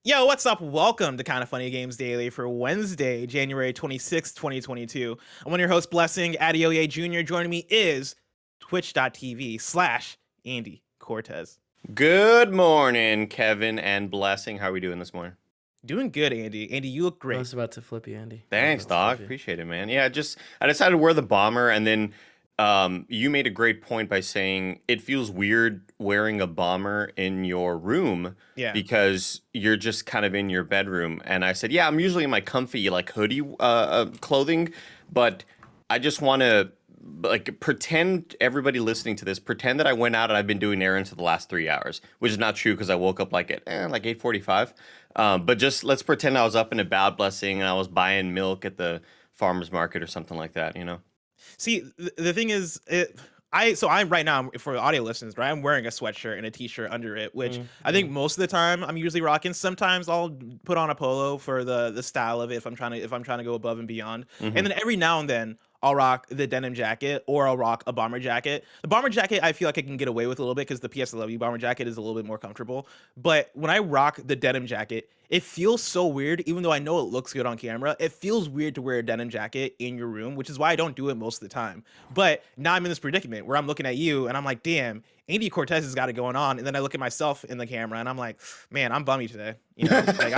Yo, what's up? Welcome to Kinda Funny Games Daily for Wednesday, January 26th, 2022. I'm one of your hosts, Blessing Adeoye Jr. Joining me is twitch.tv/Andy Cortez. Good morning, Kevin and Blessing. How are we doing this morning? Doing good, Andy. Andy, you look I great. was about to flip you, Andy. Thanks, dog. Appreciate it, man. Yeah, I decided to wear the bomber, and then you made a great point by saying it feels weird wearing a bomber in your room Yeah. because you're just kind of in your bedroom. And I said, yeah, I'm usually in my comfy like hoodie clothing, but I just want to like pretend everybody listening to this pretend that I went out and I've been doing errands for the last 3 hours, which is not true because I woke up like at like 8:45. But just let's pretend I was up and about, Blessing, and I was buying milk at the farmer's market or something like that, you know? See, the thing is, I'm right now for audio listeners, right? I'm wearing a sweatshirt and a t-shirt under it, which I think most of the time I'm usually rocking. Sometimes I'll put on a polo for the style of it if I'm trying to go above and beyond. And then every now and then I'll rock the denim jacket or I'll rock a bomber jacket. The bomber jacket I feel like I can get away with a little bit because the PSLW bomber jacket is a little bit more comfortable. But when I rock the denim jacket, it feels so weird, even though I know it looks good on camera. It feels weird to wear a denim jacket in your room, which is why I don't do it most of the time. But now I'm in this predicament where I'm looking at you and I'm like, damn, Andy Cortez has got it going on. And then I look at myself in the camera and I'm like, man, I'm bummy today. You know, like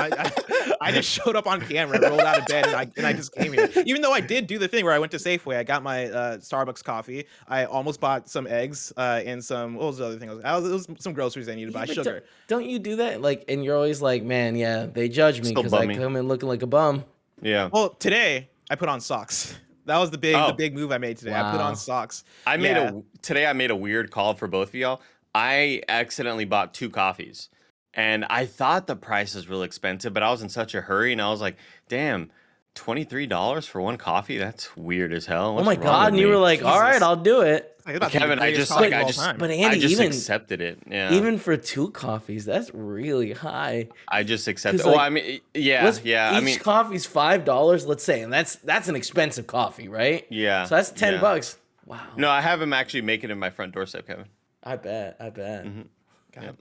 I just showed up on camera, rolled out of bed, and I just came here. Even though I did do the thing where I went to Safeway, I got my Starbucks coffee. I almost bought some eggs and some, what was the other thing? It was some groceries I needed to buy, sugar. Don't you do that? Like, and you're always like, man, yeah, they judge me Still because I bummy. come in looking like a bum. Yeah. Well, today I put on socks. That was the big move I made today. I put on Wow. socks. Today I made a weird call for both of y'all. I accidentally bought 2 coffees. And I thought the price was real expensive, but I was in such a hurry and I was like, damn, $23 for one coffee? That's weird as hell. Oh What's my wrong God! with And you me? were like, all right, Jesus. I'll do it. It's about to be the Kevin, I greatest just coffee like of I all just time. But I Andy, just even accepted it. Yeah. even for 2 coffees, that's really high. I just accepted. 'Cause, Well, like, I mean, yeah. I Each mean, coffee's $5, let's say, and that's an expensive coffee, right? yeah. So that's $10. Yeah. Wow. No, I have him actually make it in my front doorstep, Kevin. I bet. God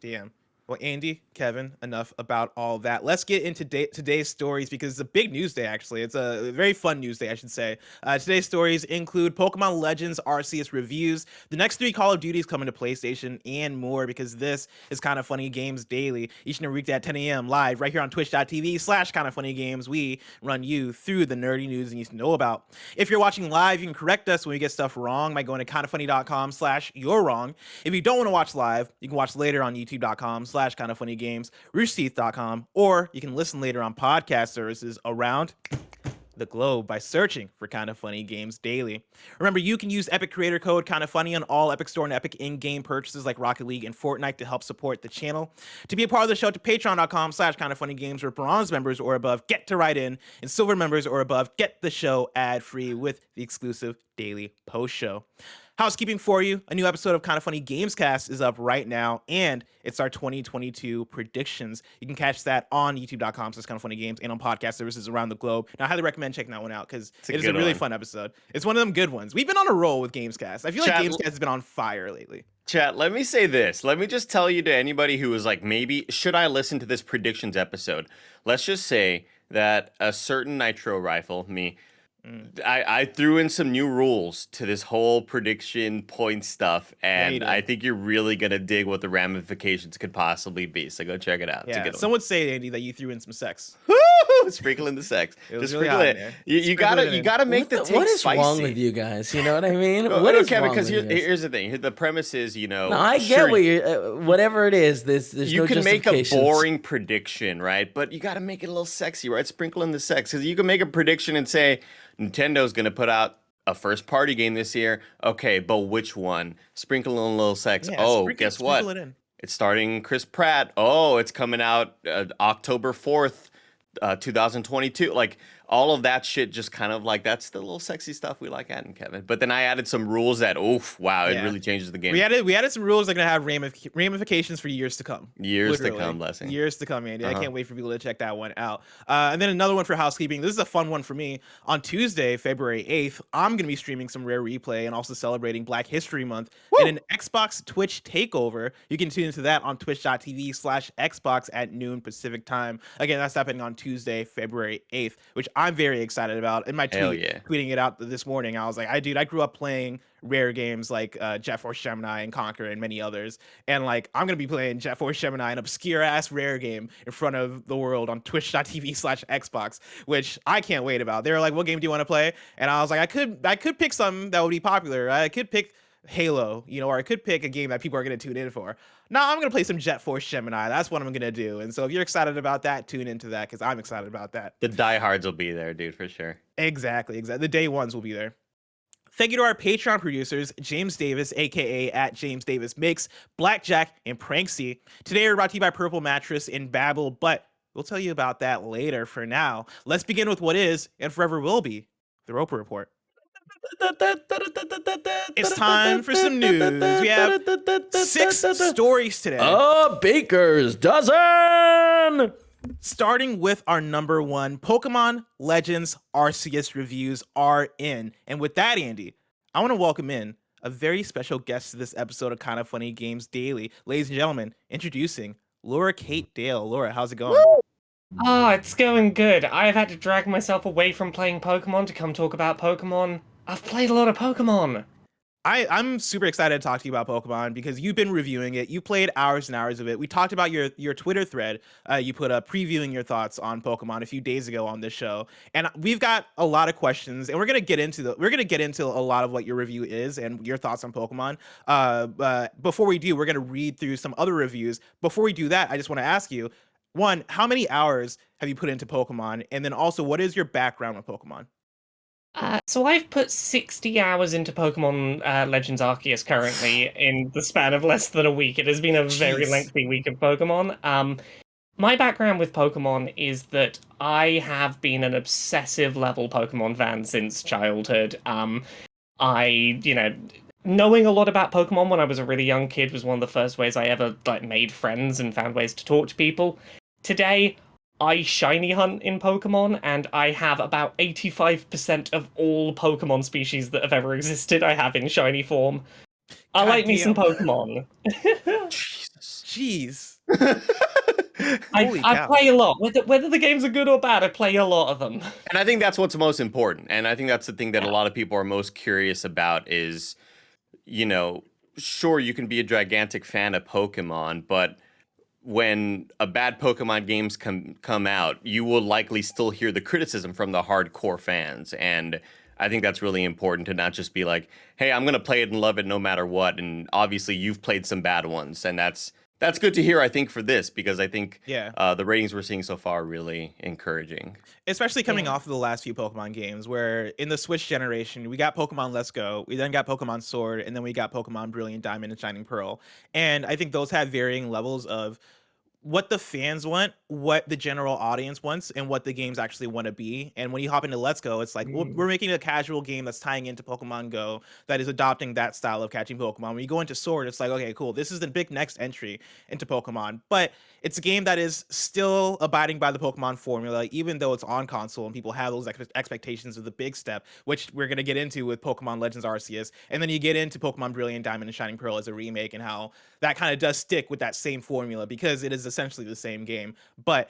damn. Well, Andy, Kevin, enough about all that. Let's get into today's stories because it's a big news day, actually. It's a very fun news day, I should say. Today's stories include Pokemon Legends Arceus reviews, the next 3 Call of Duties coming to PlayStation, and more because this is Kinda Funny Games Daily. Each and every weekday at 10 a.m. live right here on twitch.tv/Kinda Funny Games. We run you through the nerdy news you need to know about. If you're watching live, you can correct us when we get stuff wrong by going to kindafunny.com/you're wrong. If you don't want to watch live, you can watch later on youtube.com/kindafunnygames, roosterteeth.com, or you can listen later on podcast services around the globe by searching for Kinda Funny Games Daily. Remember, you can use Epic creator code Kinda Funny on all Epic Store and Epic in-game purchases like Rocket League and Fortnite to help support the channel. To be a part of the show, to patreon.com/kindafunnygames, where bronze members or above get to write in, and silver members or above get the show ad-free with the exclusive daily post show. Housekeeping for you, a new episode of Kinda Funny Gamescast is up right now, and it's our 2022 predictions. You can catch that on youtube.com/kindafunnygames and on podcast services around the globe. Now, I highly recommend checking that one out because it is a really fun episode. It's one of them good ones. We've been on a roll with Gamescast. I feel like Gamescast has been on fire lately. Chat, let me say this. Let me just tell you to anybody who is like, maybe, should I listen to this predictions episode? Let's just say that a certain nitro rifle, me, I threw in some new rules to this whole prediction point stuff, and I think you're really gonna dig what the ramifications could possibly be. So go check it out. It's a good some would say, Andy, that you threw in some sex. Sprinkle in the sex. Just sprinkle it. You gotta make the take What is spicy. wrong with you guys? You know what I mean? Kevin, because here's the thing. The premise is, No, I get what you whatever it is. There's you no can make a justifications. boring prediction, right? But you got to make it a little sexy, right? Sprinkle in the sex, because you can make a prediction and say Nintendo's going to put out a first-party game this year. Okay, but which one? Sprinkle in a little sex. Guess what? It's starting Chris Pratt. Oh, it's coming out October 4th, 2022. Like, all of that shit just kind of like, that's the little sexy stuff we like adding, Kevin. But then I added some rules that, oof, wow, it Yeah. really changes the game. We added some rules that are gonna have ramifications for years to come. Years to Literally. come, blessing. Years to come, Andy. I Uh-huh. can't wait for people to check that one out. And then another one for housekeeping. This is a fun one for me. On Tuesday, February 8th, I'm gonna be streaming some Rare Replay and also celebrating Black History Month in an Xbox Twitch takeover. You can tune into that on twitch.tv/Xbox at noon Pacific time. Again, that's happening on Tuesday, February 8th, which I'm very excited about. In my Hell tweet, yeah. tweeting it out this morning, I was like, I grew up playing Rare games like Jet Force Gemini and Conquer and many others, and like I'm gonna be playing Jet Force Gemini, an obscure ass Rare game, in front of the world on twitch.tv/Xbox, which I can't wait about. They were like, what game do you want to play? And I was like, I could pick something that would be popular. I could pick Halo, or I could pick a game that people are going to tune in for. No, I'm going to play some Jet Force Gemini. That's what I'm going to do. And so if you're excited about that, tune into that, because I'm excited about that. The diehards will be there, dude, for sure. Exactly. The day ones will be there. Thank you to our Patreon producers, James Davis, aka at James Davis Makes, Blackjack, and Pranksy. Today we're brought to you by Purple Mattress and Babbel, but we'll tell you about that later. For now, let's begin with what is, and forever will be, the Roper Report. It's time for some news. We have 6 stories today. A baker's dozen! Starting with our number 1, Pokemon Legends Arceus reviews are in. And with that, Andy, I want to welcome in a very special guest to this episode of Kinda Funny Games Daily. Ladies and gentlemen, introducing Laura Kate Dale. Laura, how's it going? Oh, it's going good. I've had to drag myself away from playing Pokemon to come talk about Pokemon. I've played a lot of Pokemon. I'm super excited to talk to you about Pokemon because you've been reviewing it. You played hours and hours of it. We talked about your Twitter thread. You put up previewing your thoughts on Pokemon a few days ago on this show, and we've got a lot of questions, and we're gonna get into a lot of what your review is and your thoughts on Pokemon. Before we do, we're gonna read through some other reviews. Before we do that, I just want to ask you, one, how many hours have you put into Pokemon, and then also, what is your background with Pokemon? So I've put 60 hours into Pokemon Legends Arceus currently in the span of less than a week. It has been a very Jeez. lengthy week of Pokemon. My background with Pokemon is that I have been an obsessive level Pokemon fan since childhood. Knowing a lot about Pokemon when I was a really young kid was one of the first ways I ever made friends and found ways to talk to people. Today, I shiny hunt in Pokemon, and I have about 85% of all Pokemon species that have ever existed I have in shiny form. I like me some Pokemon. Jesus. Jeez. I play a lot. Whether the games are good or bad, I play a lot of them. And I think that's what's most important. And I think that's the thing that a lot of people are most curious about is, sure, you can be a gigantic fan of Pokemon, but when a bad Pokemon games come out, you will likely still hear the criticism from the hardcore fans. And I think that's really important to not just be like, hey, I'm going to play it and love it no matter what. And obviously you've played some bad ones. And that's good to hear, I think, for this, because I think the ratings we're seeing so far are really encouraging. Especially coming off of the last few Pokemon games, where in the Switch generation, we got Pokemon Let's Go, we then got Pokemon Sword, and then we got Pokemon Brilliant Diamond and Shining Pearl. And I think those have varying levels of what the fans want, what the general audience wants, and what the games actually want to be. And when you hop into Let's Go, it's like, well, we're making a casual game that's tying into Pokemon Go, that is adopting that style of catching Pokemon. When you go into Sword, it's like, okay, cool, this is the big next entry into Pokemon. But it's a game that is still abiding by the Pokemon formula, even though it's on console and people have those expectations of the big step, which we're going to get into with Pokemon Legends Arceus. And then you get into Pokemon Brilliant Diamond and Shining Pearl as a remake, and how that kind of does stick with that same formula, because it is essentially the same game. But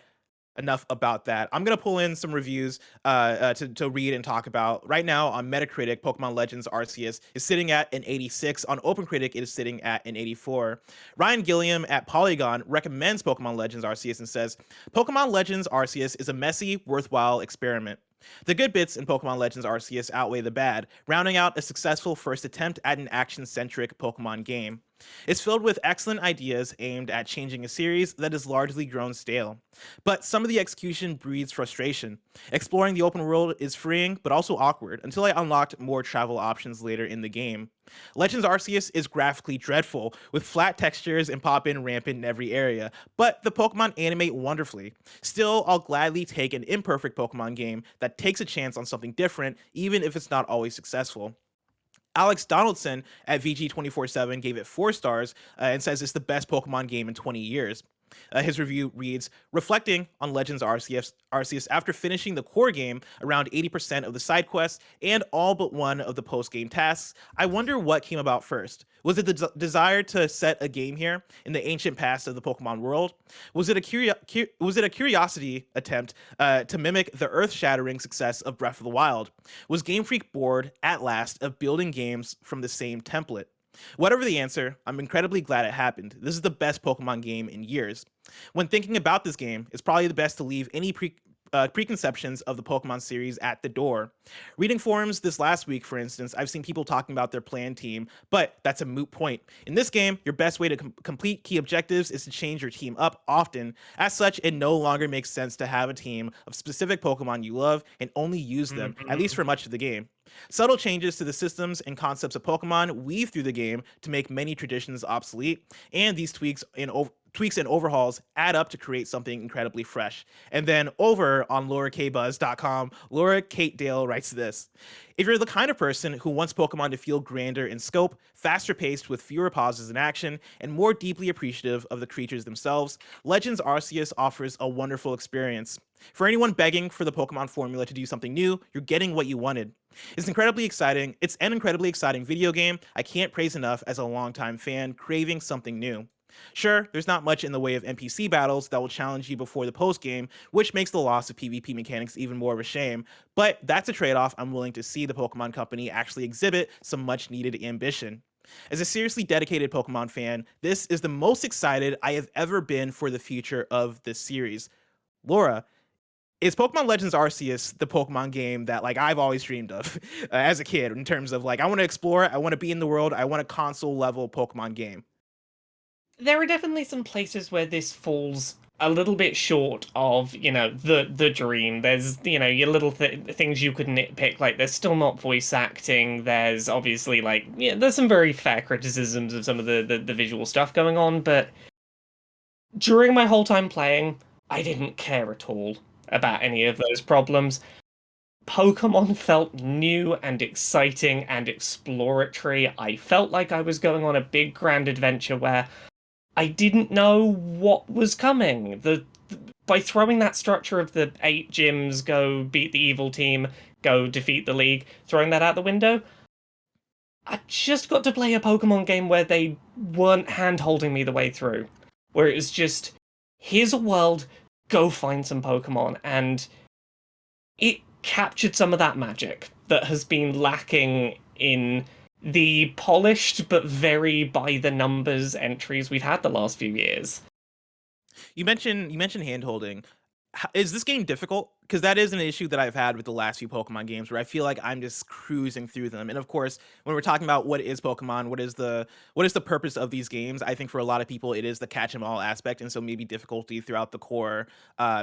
enough about that. I'm gonna pull in some reviews to read and talk about. Right now on Metacritic, Pokemon Legends Arceus is sitting at an 86. On OpenCritic, it is sitting at an 84. Ryan Gilliam at Polygon recommends Pokemon Legends Arceus and says, Pokemon Legends Arceus is a messy, worthwhile experiment. The good bits in Pokemon Legends Arceus outweigh the bad, rounding out a successful first attempt at an action-centric Pokemon game. It's filled with excellent ideas aimed at changing a series that has largely grown stale. But some of the execution breeds frustration. Exploring the open world is freeing, but also awkward, until I unlocked more travel options later in the game. Legends Arceus is graphically dreadful, with flat textures and pop-in rampant in every area, but the Pokemon animate wonderfully. Still, I'll gladly take an imperfect Pokemon game that takes a chance on something different, even if it's not always successful. Alex Donaldson at VG247 gave it 4 stars and says it's the best Pokemon game in 20 years. His review reads, reflecting on Legends Arceus after finishing the core game, around 80% of the side quests, and all but one of the post-game tasks, I wonder what came about first. Was it the desire to set a game here in the ancient past of the Pokemon world? Was it a curiosity attempt to mimic the earth-shattering success of Breath of the Wild? Was Game Freak bored, at last, of building games from the same template? Whatever the answer, I'm incredibly glad it happened. This is the best Pokemon game in years. When thinking about this game, it's probably the best to leave any preconceptions of the Pokemon series at the door. Reading forums this last week, for instance, I've seen people talking about their planned team, but that's a moot point. In this game, your best way to complete key objectives is to change your team up often. As such, it no longer makes sense to have a team of specific Pokemon you love and only use them, at least for much of the game. Subtle changes to the systems and concepts of Pokemon weave through the game to make many traditions obsolete, and these tweaks and overhauls add up to create something incredibly fresh. And then over on LauraKBuzz.com, Laura Kate Dale writes this: if you're the kind of person who wants Pokemon to feel grander in scope, faster paced with fewer pauses in action, and more deeply appreciative of the creatures themselves, Legends Arceus offers a wonderful experience. For anyone begging for the Pokemon formula to do something new, you're getting what you wanted. It's incredibly exciting. It's an incredibly exciting video game I can't praise enough as a longtime fan craving something new. Sure, there's not much in the way of NPC battles that will challenge you before the post-game, which makes the loss of PvP mechanics even more of a shame, but that's a trade-off I'm willing to see the Pokemon Company actually exhibit some much-needed ambition. As a seriously dedicated Pokemon fan, this is the most excited I have ever been for the future of this series. Laura, is Pokemon Legends Arceus the Pokemon game that I've always dreamed of as a kid, in terms of I want to explore, I want to be in the world, I want a console level Pokemon game? There are definitely some places where this falls a little bit short of, the dream. There's, your little things you could nitpick, like there's still not voice acting. There's obviously there's some very fair criticisms of some of the visual stuff going on, but during my whole time playing, I didn't care at all about any of those problems. Pokemon felt new and exciting and exploratory. I felt like I was going on a big grand adventure where I didn't know what was coming. By throwing that structure of the 8 gyms, go beat the evil team, go defeat the league, throwing that out the window, I just got to play a Pokemon game where they weren't hand-holding me the way through. Where it was just, here's a world, go find some Pokemon, and it captured some of that magic that has been lacking in the polished but very by the numbers entries we've had the last few years. You mentioned hand-holding. Is this game difficult? Because that is an issue that I've had with the last few Pokemon games, where I feel like I'm just cruising through them. And of course, when we're talking about what is Pokemon, what is the purpose of these games, I think for a lot of people it is the catch 'em all aspect, and so maybe difficulty throughout the core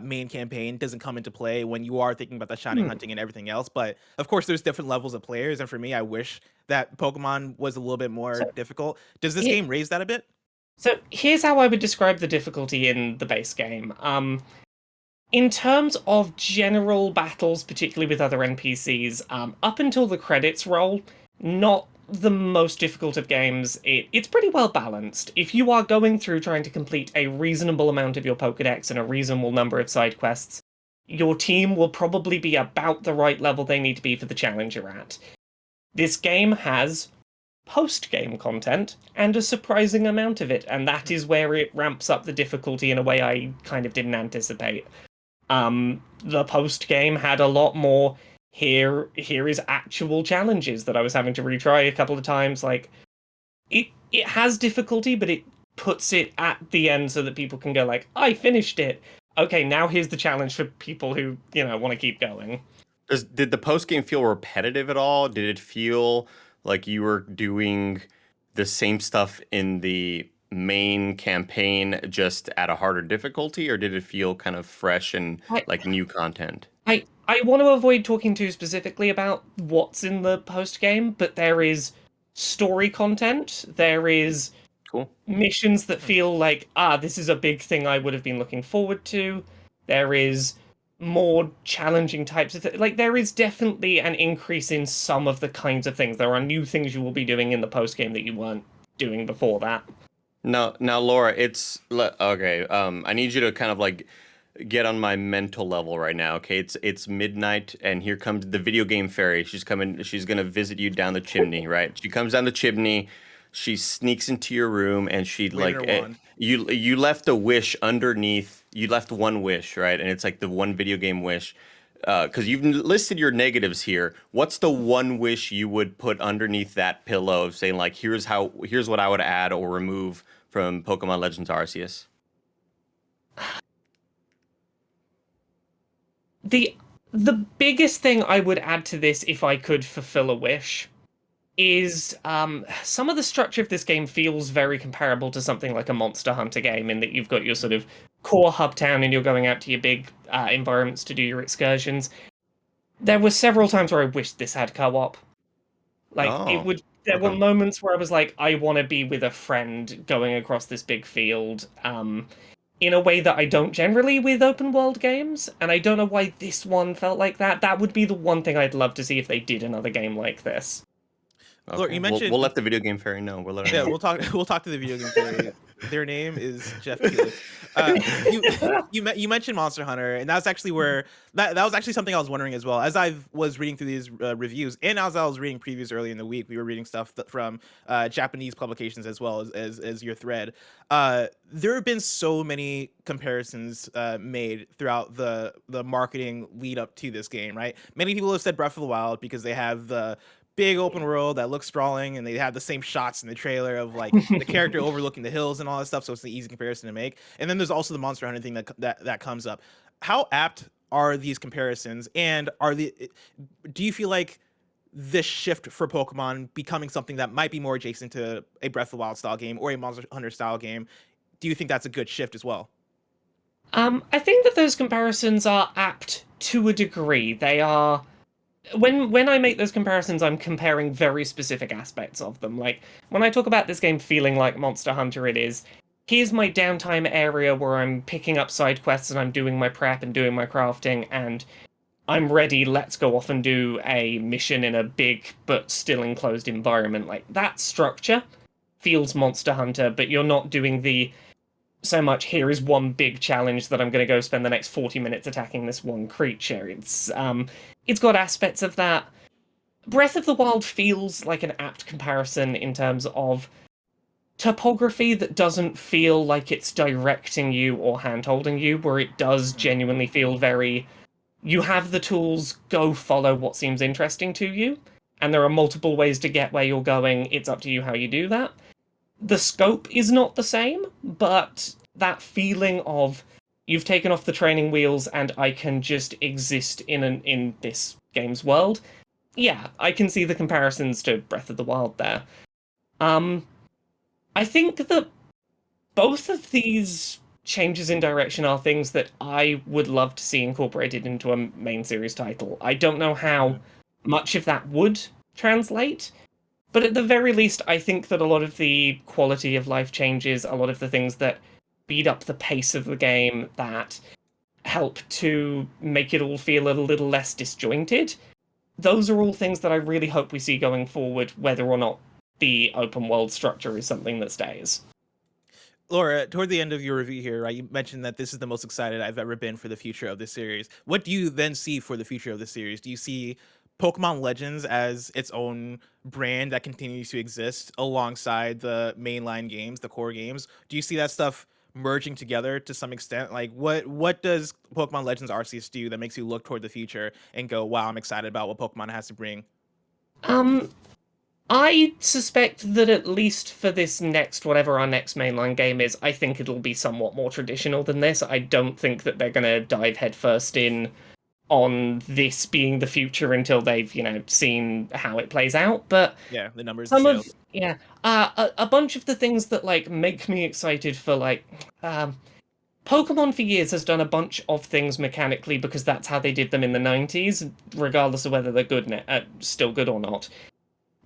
main campaign doesn't come into play when you are thinking about the shiny hunting and everything else. But of course, there's different levels of players, and for me, I wish that Pokemon was a little bit more difficult. Does this game raise that a bit? So here's how I would describe the difficulty in the base game. In terms of general battles, particularly with other NPCs, up until the credits roll, not the most difficult of games. It's pretty well balanced. If you are going through trying to complete a reasonable amount of your Pokedex and a reasonable number of side quests, your team will probably be about the right level they need to be for the challenge you're at. This game has post-game content, and a surprising amount of it, and that is where it ramps up the difficulty in a way I kind of didn't anticipate. The post-game had a lot more, here is actual challenges that I was having to retry a couple of times. It has difficulty, but it puts it at the end so that people can go I finished it. Okay, now here's the challenge for people who, want to keep going. Did the post game feel repetitive at all? Did it feel like you were doing the same stuff in the main campaign, just at a harder difficulty, or did it feel kind of fresh and I, like new content? I want to avoid talking too specifically about what's in the post game, but there is story content. There is Cool. missions that feel like, this is a big thing I would have been looking forward to. There is more challenging types of like there is definitely an increase in some of the kinds of things. There are new things you will be doing in the post game that you weren't doing before that. Now, Laura, okay. I need you to kind of like get on my mental level right now. Okay, it's midnight, and here comes the video game fairy. She's coming. She's gonna visit you down the chimney, right? She comes down the chimney. She sneaks into your room, and she Waving her wand. you left a wish underneath. You left one wish, right? And it's like the one video game wish. Because you've listed your negatives here. What's the one wish you would put underneath that pillow of saying like, here's what I would add or remove from Pokemon Legends Arceus? The biggest thing I would add to this if I could fulfill a wish is some of the structure of this game feels very comparable to something like a Monster Hunter game in that you've got your sort of core hub town and you're going out to your big environments to do your excursions. There were several times where I wished this had co-op. There were moments where I was like, I want to be with a friend going across this big field in a way that I don't generally with open world games, and I don't know why this one felt like that. That would be the one thing I'd love to see if they did another game like this. Okay. Look, you mentioned we'll let the video game fairy know. We'll let her know. We'll talk to the video game fairy. Their name is Jeff Keighley. You mentioned Monster Hunter, and that's actually where that was actually something I was wondering as well. As I was reading through these reviews, and as I was reading previews early in the week, we were reading stuff from Japanese publications as well as your thread. There have been so many comparisons made throughout the marketing lead up to this game, right? Many people have said Breath of the Wild because they have the big open world that looks sprawling, and they have the same shots in the trailer of like the character overlooking the hills and all that stuff. So it's an easy comparison to make. And then there's also the Monster Hunter thing that comes up. How apt are these comparisons? And do you feel like this shift for Pokemon becoming something that might be more adjacent to a Breath of the Wild style game or a Monster Hunter style game? Do you think that's a good shift as well? I think that those comparisons are apt to a degree. They are. When I make those comparisons, I'm comparing very specific aspects of them. Like, when I talk about this game feeling like Monster Hunter, it is, here's my downtime area where I'm picking up side quests and I'm doing my prep and doing my crafting, and I'm ready, let's go off and do a mission in a big but still enclosed environment. Like, that structure feels Monster Hunter, but you're not doing the so much, here is one big challenge that I'm going to go spend the next 40 minutes attacking this one creature. It's got aspects of that. Breath of the Wild feels like an apt comparison in terms of topography that doesn't feel like it's directing you or hand-holding you, where it does genuinely feel very, you have the tools, go follow what seems interesting to you, and there are multiple ways to get where you're going, it's up to you how you do that. The scope is not the same, but that feeling of you've taken off the training wheels and I can just exist in this game's world. Yeah, I can see the comparisons to Breath of the Wild there. I think that both of these changes in direction are things that I would love to see incorporated into a main series title. I don't know how much of that would translate, but at the very least, I think that a lot of the quality of life changes, a lot of the things that speed up the pace of the game, that help to make it all feel a little less disjointed, those are all things that I really hope we see going forward, whether or not the open world structure is something that stays. Laura, toward the end of your review here, right, you mentioned that this is the most excited I've ever been for the future of this series. What do you then see for the future of the series? Do you see Pokemon Legends as its own brand that continues to exist alongside the mainline games, the core games? Do you see that stuff merging together to some extent? Like, what does Pokemon Legends Arceus do that makes you look toward the future and go, wow, I'm excited about what Pokemon has to bring? I suspect that at least for this next, whatever our next mainline game is, I think it'll be somewhat more traditional than this. I don't think that they're going to dive headfirst in on this being the future until they've, seen how it plays out. But Yeah, the numbers, the some of sales. a bunch of the things that like make me excited for like Pokemon for years has done a bunch of things mechanically because that's how they did them in the 90s, regardless of whether they're still good or not.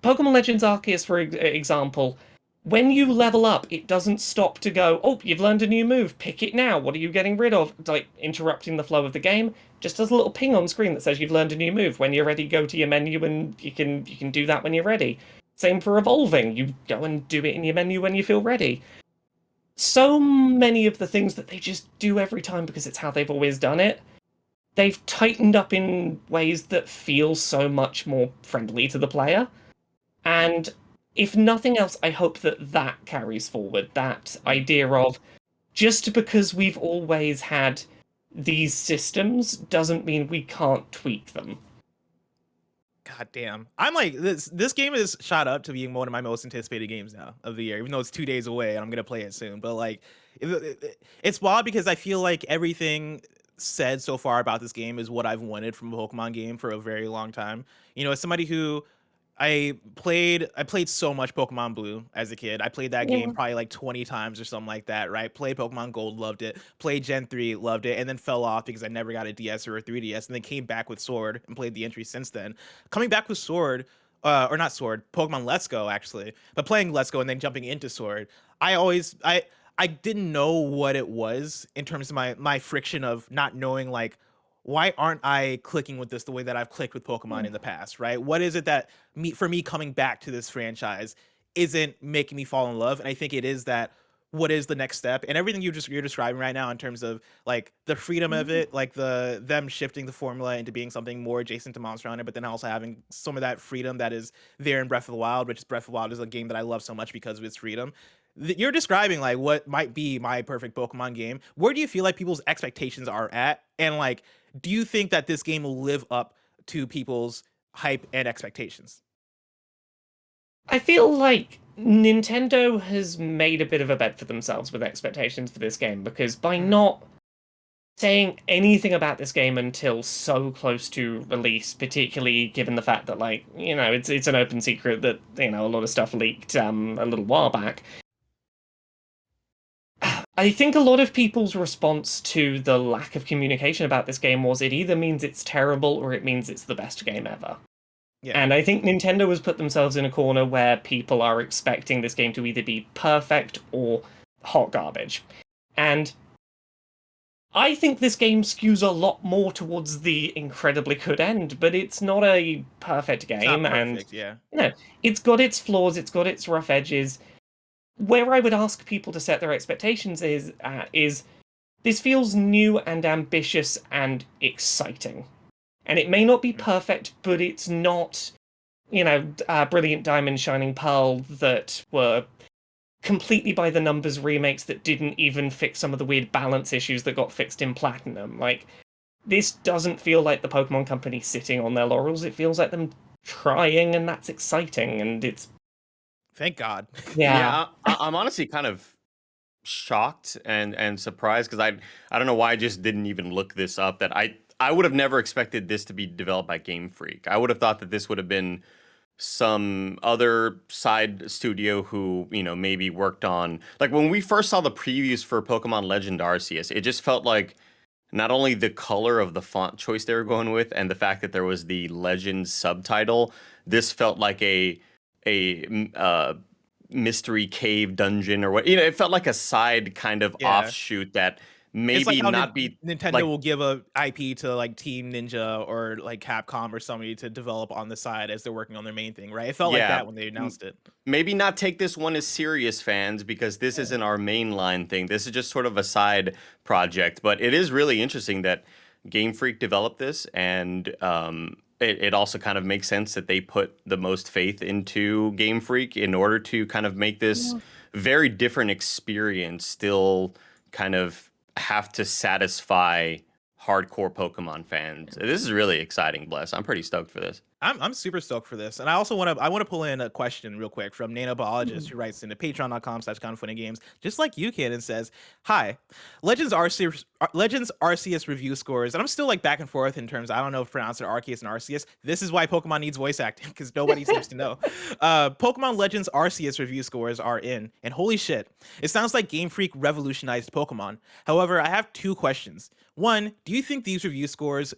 Pokemon Legends Arceus, for example, when you level up, it doesn't stop to go, oh, you've learned a new move, pick it now, what are you getting rid of? It's like interrupting the flow of the game. Just does a little ping on screen that says you've learned a new move. When you're ready, go to your menu and you can do that when you're ready. Same for evolving. You go and do it in your menu when you feel ready. So many of the things that they just do every time because it's how they've always done it, they've tightened up in ways that feel so much more friendly to the player. And if nothing else, I hope that carries forward. That idea of just because we've always had these systems doesn't mean we can't tweak them. God damn. I'm like, this game is shot up to being one of my most anticipated games now of the year, even though it's 2 days away and I'm gonna play it soon. But like, it's wild because I feel like everything said so far about this game is what I've wanted from a Pokemon game for a very long time. As somebody who I played so much Pokemon Blue as a kid. I played that game Yeah. probably like 20 times or something like that, right? Played Pokemon Gold, loved it. Played Gen 3, loved it, and then fell off because I never got a DS or a 3DS, and then came back with Sword and played the entry since then. Coming back with Sword, or not Sword, Pokemon Let's Go actually, but playing Let's Go and then jumping into Sword, I didn't know what it was in terms of my friction of not knowing like why aren't I clicking with this the way that I've clicked with Pokemon in the past, right? What is it that for me coming back to this franchise isn't making me fall in love? And I think it is that what is the next step and everything you're describing right now in terms of like the freedom of it, like them shifting the formula into being something more adjacent to Monster Hunter, but then also having some of that freedom that is there in Breath of the Wild, which is Breath of the Wild is a game that I love so much because of its freedom. You're describing like what might be my perfect Pokemon game. Where do you feel like people's expectations are at? And like, do you think that this game will live up to people's hype and expectations? I feel like Nintendo has made a bit of a bed for themselves with expectations for this game because by not saying anything about this game until so close to release, particularly given the fact that like, it's an open secret that, a lot of stuff leaked a little while back. I think a lot of people's response to the lack of communication about this game was it either means it's terrible or it means it's the best game ever. Yeah. And I think Nintendo has put themselves in a corner where people are expecting this game to either be perfect or hot garbage. And I think this game skews a lot more towards the incredibly good end, but it's not a perfect It's not game. perfect, yeah. It's got its flaws, it's got its rough edges. Where I would ask people to set their expectations is this feels new and ambitious and exciting. And it may not be perfect, but it's not, Brilliant Diamond, Shining Pearl that were completely by the numbers remakes that didn't even fix some of the weird balance issues that got fixed in Platinum. Like, this doesn't feel like the Pokemon Company sitting on their laurels. It feels like them trying, and that's exciting. And it's Thank God. yeah. I'm honestly kind of shocked and surprised because I don't know why I just didn't even look this up. That I would have never expected this to be developed by Game Freak. I would have thought that this would have been some other side studio who maybe worked on, like, when we first saw the previews for Pokemon Legend Arceus, it just felt like not only the color of the font choice they were going with and the fact that there was the Legend subtitle, this felt like a mystery cave dungeon or what, it felt like a side kind of Yeah. offshoot that It's like maybe how not be Nintendo like, will give a IP to like Team Ninja or like Capcom or somebody to develop on the side as they're working on their main thing, right? It felt like yeah, that when they announced it. maybe not take this one as serious, fans, because this isn't our mainline thing. This is just sort of a side project, but it is really interesting that Game Freak developed this, and it also kind of makes sense that they put the most faith into Game Freak in order to kind of make this very different experience still kind of have to satisfy hardcore Pokemon fans. This is really exciting, Bless. I'm pretty stoked for this. I'm super stoked for this, and I also want to pull in a question real quick from Nano Biologist, who writes into patreon.com/kindafunnygames, just like you can, and says, "Hi, Legends Arceus review scores," and I'm still like back and forth in terms. I don't know if pronounce it Arceus and Arceus. This is why Pokemon needs voice acting because nobody seems to know. Pokemon Legends Arceus review scores are in, and holy shit, it sounds like Game Freak revolutionized Pokemon. However, I have two questions. One, do you think these review scores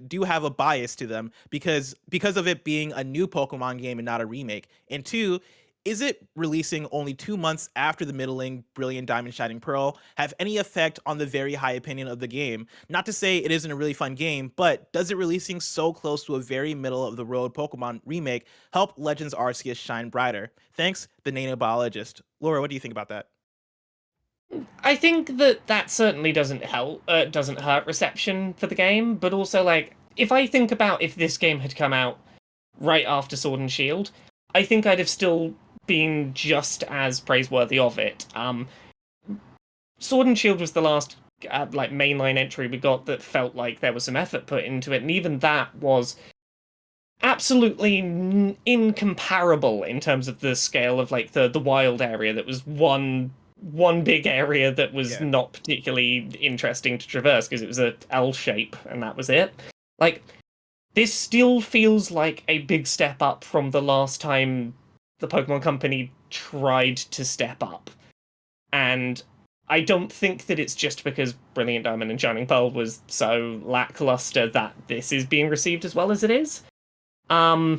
do have a bias to them because of it being a new Pokemon game and not a remake? And two, is it releasing only 2 months after the middling Brilliant Diamond Shining Pearl have any effect on the very high opinion of the game? Not to say it isn't a really fun game, but does it releasing so close to a very middle of the road Pokemon remake help Legends Arceus shine brighter? Thanks, the Nano Biologist. Laura, what do you think about that? I think that certainly doesn't hurt reception for the game, but also, like, if I think about if this game had come out right after Sword and Shield, I think I'd have still been just as praiseworthy of it. Sword and Shield was the last like mainline entry we got that felt like there was some effort put into it, and even that was absolutely incomparable in terms of the scale of like the wild area that was one big area that was not particularly interesting to traverse because it was a L shape and that was it. Like, this still feels like a big step up from the last time the Pokemon Company tried to step up. And I don't think that it's just because Brilliant Diamond and Shining Pearl was so lackluster that this is being received as well as it is. Yeah.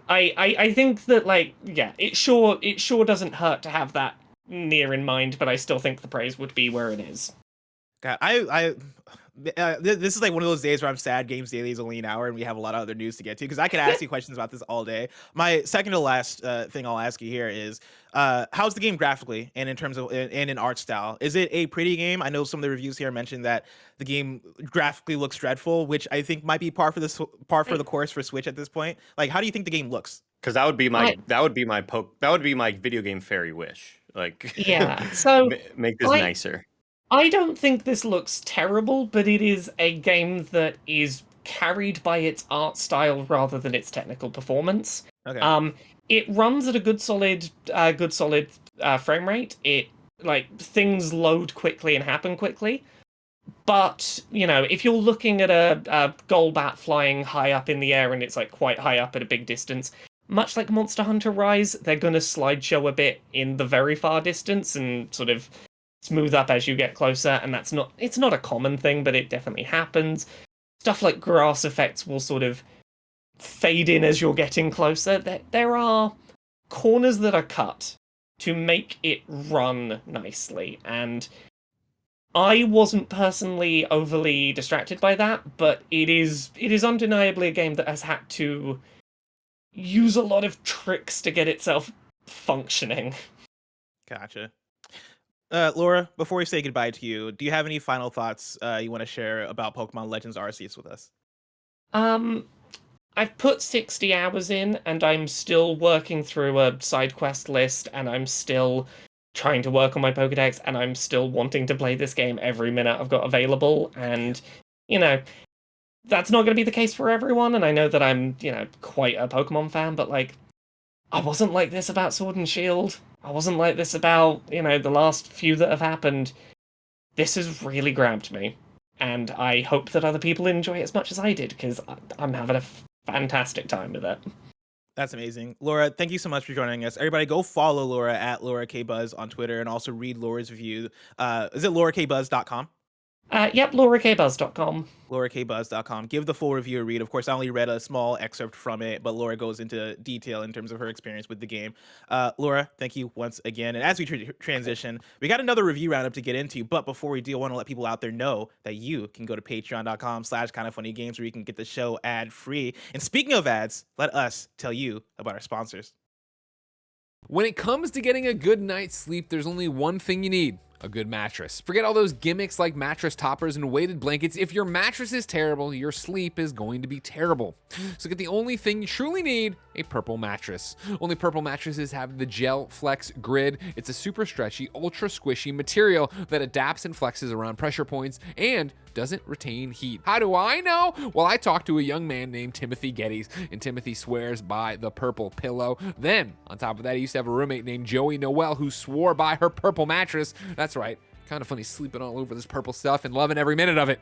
I think that, like, yeah, it sure doesn't hurt to have that near in mind, but I still think the praise would be where it is. God, this is like one of those days where I'm sad Games Daily is only an hour and we have a lot of other news to get to, because I could ask you questions about this all day. My second to last thing I'll ask you here is, how's the game graphically and in terms of and in art style? Is it a pretty game? I know some of the reviews here mentioned that the game graphically looks dreadful, which I think might be par for the course for Switch at this point. Like, how do you think the game looks? Because that would be my video game fairy wish. Like, yeah, so make this nicer. I don't think this looks terrible, but it is a game that is carried by its art style rather than its technical performance. Okay. It runs at a good solid frame rate. It, like, things load quickly and happen quickly. But, you know, if you're looking at a Golbat flying high up in the air and it's like quite high up at a big distance, much like Monster Hunter Rise, they're going to slideshow a bit in the very far distance and sort of smooth up as you get closer, and it's not a common thing, but it definitely happens. Stuff like grass effects will sort of fade in as you're getting closer. There are corners that are cut to make it run nicely, and I wasn't personally overly distracted by that, but it is undeniably a game that has had to use a lot of tricks to get itself functioning. Gotcha. Laura, before we say goodbye to you, do you have any final thoughts you want to share about Pokemon Legends Arceus with us? I've put 60 hours in, and I'm still working through a side quest list, and I'm still trying to work on my Pokedex, and I'm still wanting to play this game every minute I've got available, and, you know, that's not going to be the case for everyone, and I know that I'm, you know, quite a Pokemon fan, but, like, I wasn't like this about Sword and Shield. I wasn't like this about, you know, the last few that have happened. This has really grabbed me, and I hope that other people enjoy it as much as I did, because I'm having a fantastic time with it. That's amazing. Laura, thank you so much for joining us. Everybody go follow Laura at LauraKBuzz on Twitter, and also read Laura's review. Is it laurakbuzz.com? Yep, laurakbuzz.com. laurakbuzz.com. Give the full review a read. Of course, I only read a small excerpt from it, but Laura goes into detail in terms of her experience with the game. Laura, thank you once again. And as we transition, we got another review roundup to get into, but before we do, I want to let people out there know that you can go to patreon.com/kindafunnygames where you can get the show ad-free. And speaking of ads, let us tell you about our sponsors. When it comes to getting a good night's sleep, there's only one thing you need: a good mattress. Forget all those gimmicks like mattress toppers and weighted blankets. If your mattress is terrible, your sleep is going to be terrible. So get the only thing you truly need: a purple mattress. Only purple mattresses have the Gel Flex Grid. It's a super stretchy, ultra squishy material that adapts and flexes around pressure points and doesn't retain heat. How do I know? Well, I talked to a young man named Timothy Geddes, and Timothy swears by the purple pillow. Then, on top of that, he used to have a roommate named Joey Noel who swore by her purple mattress. That's right. Kind of funny sleeping all over this purple stuff and loving every minute of it.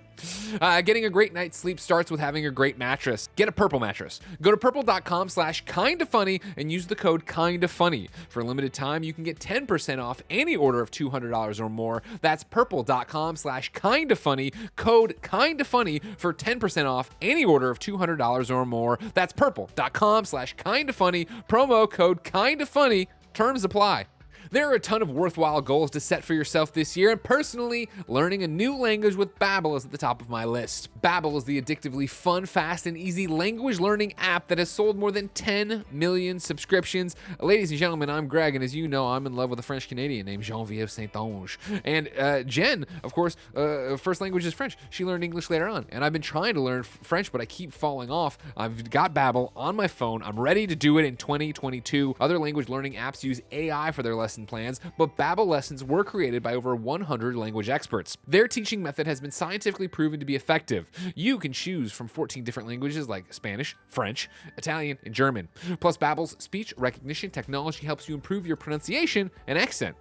Getting a great night's sleep starts with having a great mattress. Get a purple mattress. Go to purple.com/kindafunny and use the code kindafunny. For a limited time, you can get 10% off any order of $200 or more. That's purple.com/kindafunny, code kindafunny for 10% off any order of $200 or more. That's purple.com/kindafunny, promo code kindafunny. Terms apply. There are a ton of worthwhile goals to set for yourself this year, and personally, learning a new language with Babbel is at the top of my list. Babbel is the addictively fun, fast, and easy language learning app that has sold more than 10 million subscriptions. Ladies and gentlemen, I'm Greg, and as you know, I'm in love with a French Canadian named Geneviève Saint-Onge. And Jen, of course, first language is French. She learned English later on, and I've been trying to learn French, but I keep falling off. I've got Babbel on my phone. I'm ready to do it in 2022. Other language learning apps use AI for their lesson plans, but Babbel lessons were created by over 100 language experts. Their teaching method has been scientifically proven to be effective. You can choose from 14 different languages like Spanish, French, Italian, and German. Plus, Babbel's speech recognition technology helps you improve your pronunciation and accent.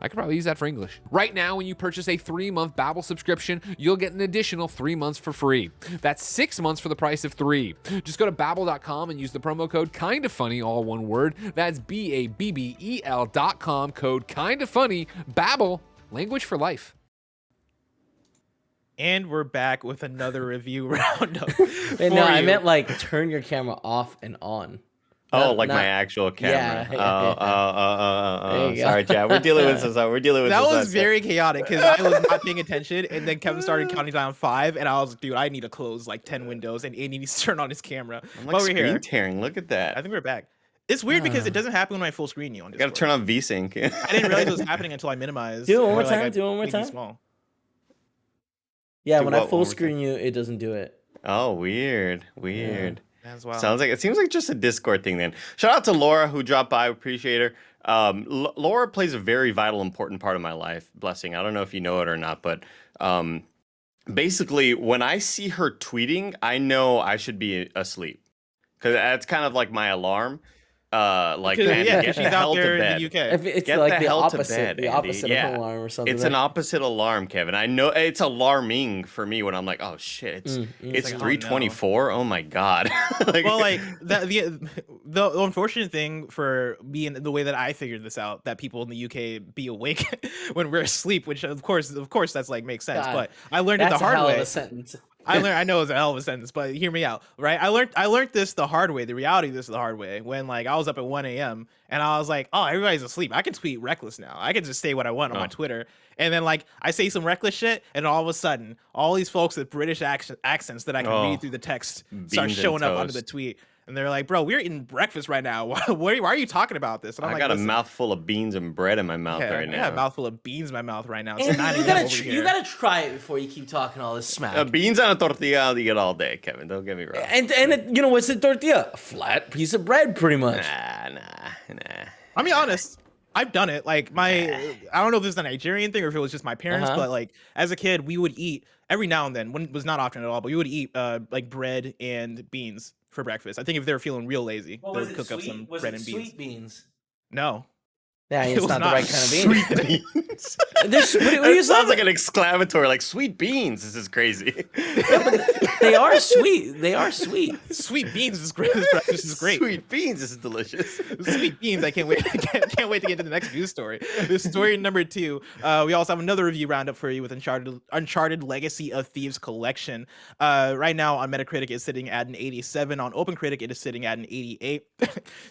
I could probably use that for English. Right now, when you purchase a 3-month Babbel subscription, you'll get an additional 3 months for free. That's 6 months for the price of 3. Just go to Babbel.com and use the promo code KindaFunny, all one word. That's BABBEL.com, code KindaFunny. Babbel, language for life. And we're back with another review roundup. Wait, no, I meant like turn your camera off and on. My actual camera. Yeah. Sorry, Chad. We're dealing with this. We're dealing with That this. was very chaotic because I was not paying attention, and then Kevin started counting down 5, and I was like, dude, I need to close like 10 windows, and Andy needs to turn on his camera. I'm like screen tearing. Look at that. I think we're back. It's weird because it doesn't happen when I full screen you on Discord. Got to turn on VSync. I didn't realize it was happening until I minimized. Do it one more or, time. I Do it one more made time. Small. Yeah, Do when I what? full One more screen you, it doesn't do it. Oh, weird. That's wild. It seems like just a Discord thing then. Shout out to Laura who dropped by. Appreciate her. Laura plays a very vital, important part of my life. Blessing. I don't know if you know it or not, but basically when I see her tweeting, I know I should be asleep because that's kind of like my alarm. She's out there in the UK. It's Get like the the hell to opposite, bed, the Andy. opposite Yeah. of an alarm or something. It's an opposite alarm, Kevin. I know it's alarming for me when I'm like, oh shit, it's like, 3:24. Oh my god. The unfortunate thing for me and the way that I figured this out, that people in the UK be awake when we're asleep, which of course that's like makes sense. God, but I learned it the that's a hard hell way. of a sentence. I know it's a hell of a sentence, but hear me out, right? I learned this the hard way. The reality of this the hard way when like I was up at 1 a.m. and I was like, oh, everybody's asleep. I can tweet reckless now. I can just say what I want on my Twitter. And then like I say some reckless shit, and all of a sudden, all these folks with British accents that I can read through the text start showing up under the tweet. And they're like, bro, we're eating breakfast right now. Why are you talking about this? And I'm I like, got a listen, mouthful of beans and bread in my mouth right now. I got a mouthful of beans in my mouth right now. It's And 9 you a.m. over here. you gotta try it before you keep talking all this smack. Beans on a tortilla, I'll eat it all day, Kevin. Don't get me wrong. And you know what's a tortilla? A flat piece of bread, pretty much. Nah. I mean, honest. I've done it. Like I don't know if this is a Nigerian thing or if it was just my parents, but like as a kid, we would eat every now and then. When it was not often at all, but we would eat like bread and beans for breakfast. I think if they were feeling real lazy, they would cook up some bread and beans. Sweet beans? No. Yeah, It it's was not the not right kind of bean. Sweet beans. It Sounds like an exclamatory, like sweet beans. This is crazy. They are sweet. They are sweet. Sweet beans is great. This breakfast is great. Sweet beans. This is delicious. Sweet beans. I can't wait. Can't wait to get to the next news story. This story number 2. We also have another review roundup for you with Uncharted Legacy of Thieves collection. Right now on Metacritic it's sitting at an 87. On OpenCritic it is sitting at an 88.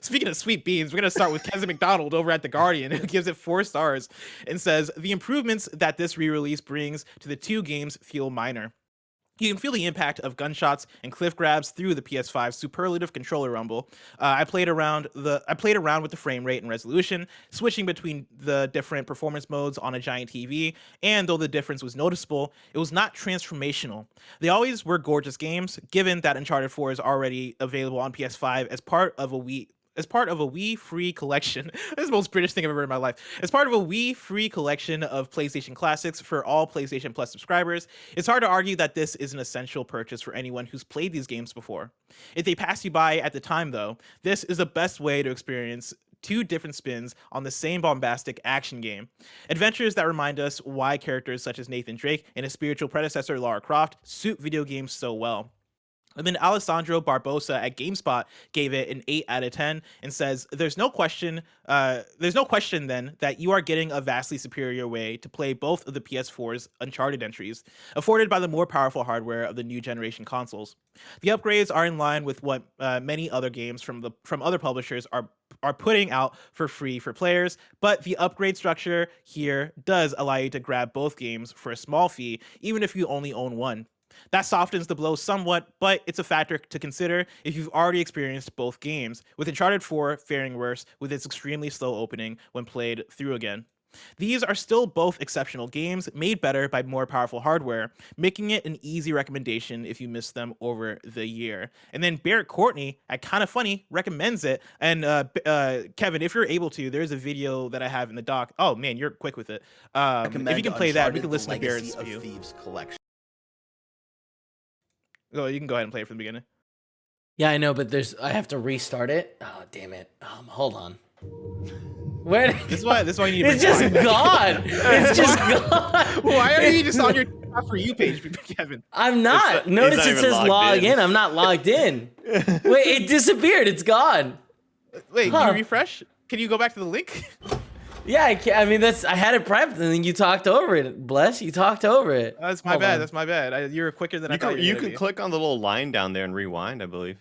Speaking of sweet beans, we're gonna start with Kevin McDonald over at The Guardian, who gives it 4 stars and says the improvements that this re-release brings to the 2 games feel minor. You can feel the impact of gunshots and cliff grabs through the PS5's superlative controller rumble. I played around with the frame rate and resolution, switching between the different performance modes on a giant TV, and though the difference was noticeable, it was not transformational. They always were gorgeous games, given that Uncharted 4 is already available on PS5 as part of a Wii free collection. This is the most British thing I've ever heard in my life. As part of a Wii free collection of PlayStation classics for all PlayStation Plus subscribers, it's hard to argue that this is an essential purchase for anyone who's played these games before. If they pass you by at the time, though, this is the best way to experience two different spins on the same bombastic action game. Adventures that remind us why characters such as Nathan Drake and his spiritual predecessor Lara Croft suit video games so well. And then Alessandro Barbosa at GameSpot gave it an 8 out of 10 and says, there's no question then that you are getting a vastly superior way to play both of the PS4's Uncharted entries, afforded by the more powerful hardware of the new generation consoles. The upgrades are in line with what many other games from other publishers are putting out for free for players, but the upgrade structure here does allow you to grab both games for a small fee, even if you only own one. That softens the blow somewhat, but it's a factor to consider if you've already experienced both games, with Uncharted 4 faring worse with its extremely slow opening when played through again. These are still both exceptional games, made better by more powerful hardware, making it an easy recommendation if you missed them over the year. And then Barrett Courtney at Kinda Funny recommends it. And Kevin, if you're able to, there's a video that I have in the doc. Oh man, you're quick with it. If you can play that, we can listen to Barrett's view. Thieves collection. Oh, you can go ahead and play it from the beginning. Yeah, I know, but I have to restart it. Oh, damn it. Hold on. Where? This is why you need to It's just gone. It's just gone. Why are you just on your For You page, Kevin? I'm not. Notice it says log in. I'm not logged in. Wait, it disappeared. It's gone. Wait, can you refresh? Can you go back to the link? Yeah, I mean, I had it prepped, and then you talked over it. Bless, you talked over it. That's my bad. That's my bad. You were quicker than I thought. You can click on the little line down there and rewind, I believe.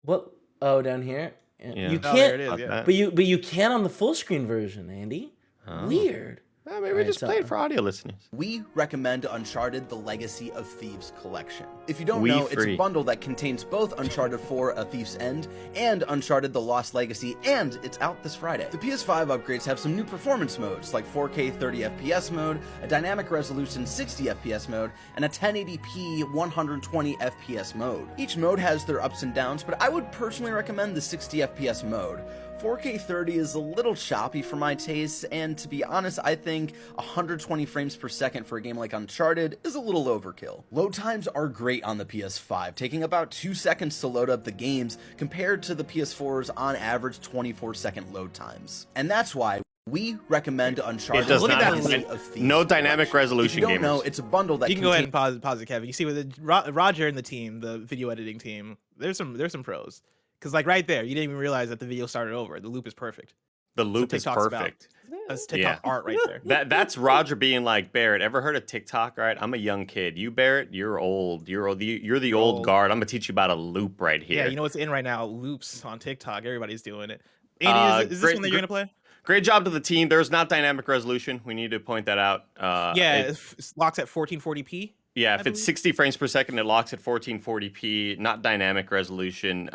What? Oh, down here. Yeah. You Oh, can't. there it is, yeah. But you can on the full screen version, Andy. Oh. Weird. Maybe we just play it for audio listeners. We recommend Uncharted: The Legacy of Thieves collection. If you don't We know, free. it's a bundle that contains both Uncharted 4: A Thief's End and Uncharted: The Lost Legacy, and it's out this Friday. The PS5 upgrades have some new performance modes, like 4K 30 FPS mode, a dynamic resolution 60 FPS mode, and a 1080p 120 FPS mode. Each mode has their ups and downs, but I would personally recommend the 60 FPS mode. 4K 30 is a little choppy for my tastes, and to be honest, I think 120 frames per second for a game like Uncharted is a little overkill. Load times are great on the PS5, taking about 2 seconds to load up the games compared to the PS4's on average 24-second load times. And that's why we recommend Uncharted. It does Look at not that have link. of Thieves no dynamic collection. resolution, If you don't know, gamers. it's a bundle that You can go ahead and contains pause it, Kevin. You see with Roger and the team, the video editing team, there's some pros. Because like right there, you didn't even realize that the video started over. The loop is perfect. The loop is TikTok's about. perfect. That's TikTok art right there. That's Roger being like, Barrett, ever heard of TikTok? Right? I'm a young kid. You, Barrett, you're old. You're the old guard. I'm gonna teach you about a loop right here. Yeah, you know what's in right now? Loops on TikTok. Everybody's doing it. Andy, is this one that you're gonna play? Great job to the team. There's not dynamic resolution. We need to point that out. It locks at 1440p. Yeah, if it's 60 frames per second, it locks at 1440p, not dynamic resolution.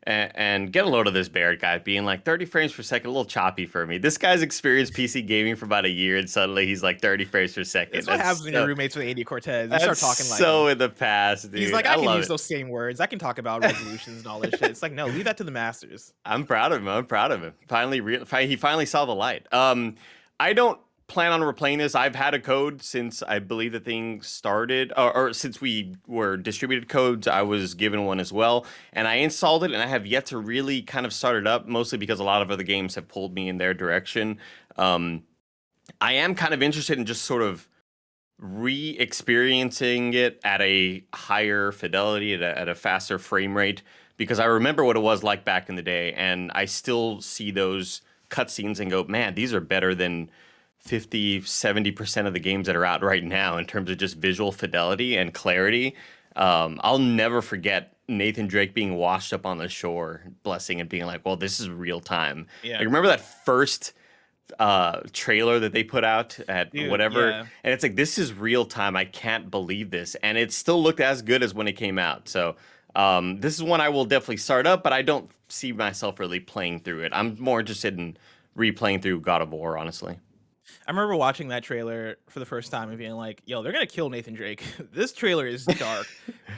And get a load of this Barrett guy being like 30 frames per second, a little choppy for me. This guy's experienced PC gaming for about a year, and suddenly he's like 30 frames per second. That's what happens when your roommates with Andy Cortez. You start talking like so in the past, dude. he's like, I can love use it. those same words. I can talk about resolutions and all this shit. It's like, no, leave that to the masters. I'm proud of him. He finally saw the light. I don't plan on replaying this. I've had a code since I believe the thing started, or since we were distributed codes, I was given one as well. And I installed it, and I have yet to really kind of start it up, mostly because a lot of other games have pulled me in their direction. I am kind of interested in just sort of re-experiencing it at a higher fidelity, at a faster frame rate, because I remember what it was like back in the day, and I still see those cutscenes and go, man, these are better than 50-70% of the games that are out right now in terms of just visual fidelity and clarity. I'll never forget Nathan Drake being washed up on the shore, blessing and being like, well, this is real time. Yeah. Like, remember that first trailer that they put out at Dude, whatever, yeah. and it's like, this is real time. I can't believe this, and it still looked as good as when it came out. So this is one I will definitely start up, but I don't see myself really playing through it. I'm more interested in replaying through God of War, honestly. I remember watching that trailer for the first time and being like, yo, they're gonna kill Nathan Drake. This trailer is dark.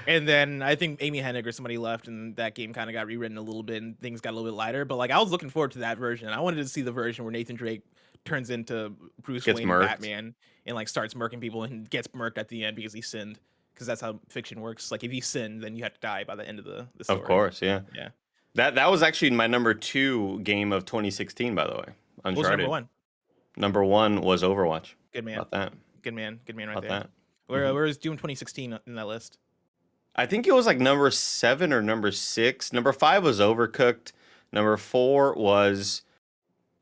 And then I think Amy Hennig or somebody left, and that game kind of got rewritten a little bit, and things got a little bit lighter. But like, I was looking forward to that version. I wanted to see the version where Nathan Drake turns into Bruce Gets Wayne murked. Batman and like starts murking people and gets murked at the end because he sinned. Because that's how fiction works. Like if you sin, then you have to die by the end of the story. Of course, yeah. Yeah. That was actually my number 2 game of 2016, by the way. What was Uncharted. number one? Number 1 was Overwatch. Good man. About that. Good man. Good man right About there. that. Where is Doom 2016 in that list? I think it was like number 7 or number 6. Number 5 was Overcooked. Number 4 was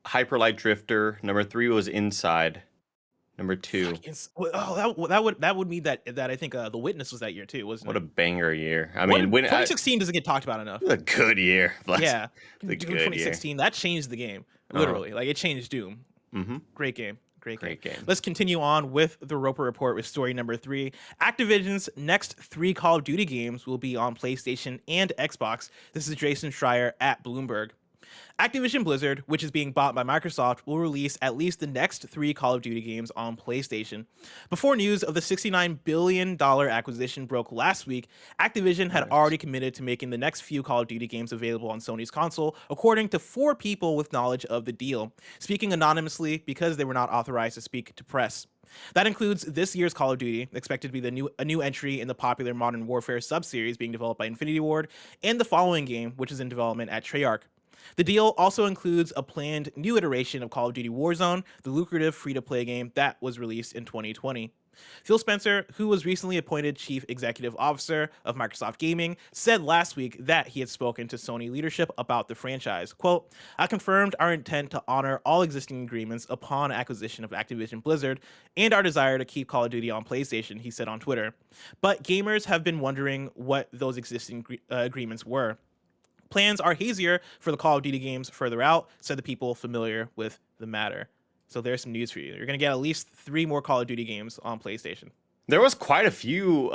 Hyper Light Drifter. Number 3 was Inside. Number 2. That would mean that I think The Witness was that year too, wasn't What it? a banger year. I mean, when 2016 doesn't get talked about enough. it was a good year. Yeah, It's a Doom good year. 2016 that changed the game Uh-huh. literally. Like it changed Doom. Mm-hmm. Great game. Great Great game. Let's continue on with the Roper Report with story number 3. Activision's next 3 Call of Duty games will be on PlayStation and Xbox. This is Jason Schreier at Bloomberg. Activision Blizzard, which is being bought by Microsoft, will release at least the next 3 Call of Duty games on PlayStation. Before news of the $69 billion acquisition broke last week, Activision had already committed to making the next few Call of Duty games available on Sony's console, according to 4 people with knowledge of the deal, speaking anonymously because they were not authorized to speak to press. That includes this year's Call of Duty, expected to be a new entry in the popular Modern Warfare sub-series being developed by Infinity Ward, and the following game, which is in development at Treyarch. The deal also includes a planned new iteration of Call of Duty Warzone, the lucrative free-to-play game that was released in 2020. Phil Spencer, who was recently appointed Chief Executive Officer of Microsoft Gaming, said last week that he had spoken to Sony leadership about the franchise. Quote, I confirmed our intent to honor all existing agreements upon acquisition of Activision Blizzard and our desire to keep Call of Duty on PlayStation, he said on Twitter. But gamers have been wondering what those existing agreements were. Plans are hazier for the Call of Duty games further out, said the people familiar with the matter. So there's some news for you. You're going to get at least 3 more Call of Duty games on PlayStation. There was quite a few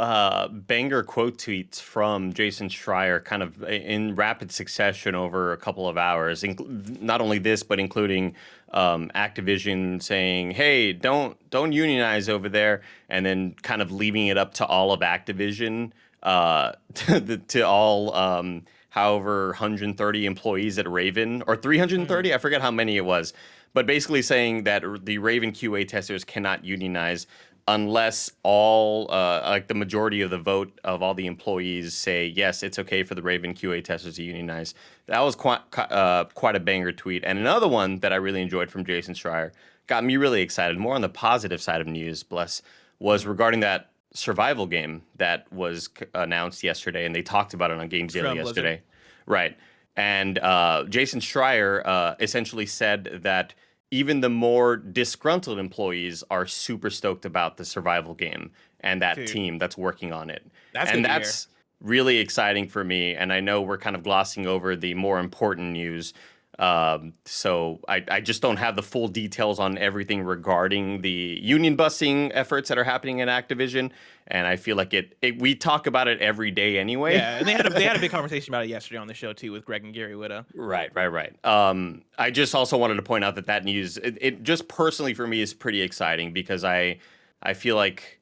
banger quote tweets from Jason Schreier kind of in rapid succession over a couple of hours. Not only this, but including Activision saying, hey, don't unionize over there, and then kind of leaving it up to all of Activision, to all however 130 employees at Raven, or 330, I forget how many it was, but basically saying that the Raven QA testers cannot unionize unless all, like the majority of the vote of all the employees say, yes, it's okay for the Raven QA testers to unionize. That was quite a banger tweet. And another one that I really enjoyed from Jason Schreier, got me really excited, more on the positive side of news, bless, was regarding that survival game that was announced yesterday, and they talked about it on Games Daily yesterday. Right. And Jason Schreier essentially said that even the more disgruntled employees are super stoked about the survival game and that team that's working on it. That's really exciting for me. And I know we're kind of glossing over the more important news. So I just don't have the full details on everything regarding the union busting efforts that are happening in Activision. And I feel like we talk about it every day anyway. Yeah, and they had a big conversation about it yesterday on the show too with Greg and Gary Whitta. Right. I just also wanted to point out that news, it just personally for me is pretty exciting because I feel like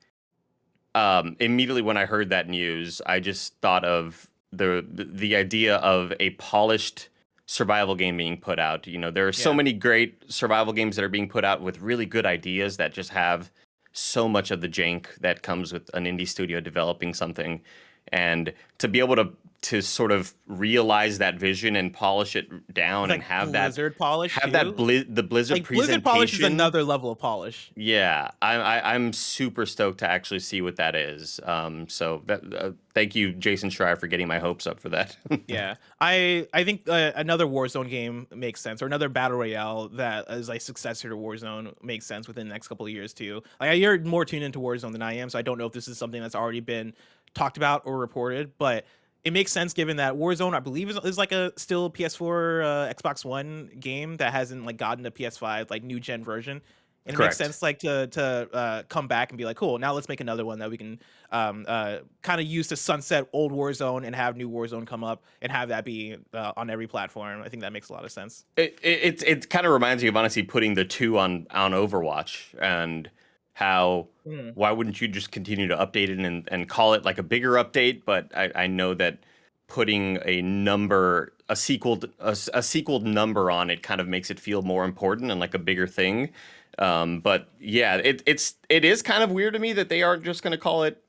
immediately when I heard that news, I just thought of the idea of a polished survival game being put out. You know, there are so many great survival games that are being put out with really good ideas that just have so much of the jank that comes with an indie studio developing something. And to be able to sort of realize that vision and polish it down and have Blizzard polish, have too. the Blizzard Like presentation. Blizzard polish is another level of polish. Yeah, I'm super stoked to actually see what that is. So that thank you, Jason Schreier, for getting my hopes up for that. Yeah, I think another Warzone game makes sense, or another battle royale that is like successor to Warzone makes sense within the next couple of years too. Like you're more tuned into Warzone than I am, so I don't know if this is something that's already been talked about or reported, but it makes sense given that Warzone, I believe, is like a still PS4, Xbox One game that hasn't like gotten a PS5 like new gen version. And it makes Correct. sense like to come back and be like, cool, now let's make another one that we can kind of use to sunset old Warzone and have new Warzone come up and have that be on every platform. I think that makes a lot of sense. It kind of reminds me of honestly putting the 2 on Overwatch, and how why wouldn't you just continue to update it and call it like a bigger update? But I know that putting a sequel number on it kind of makes it feel more important and like a bigger thing. But yeah, it is kind of weird to me that they aren't just going to call it,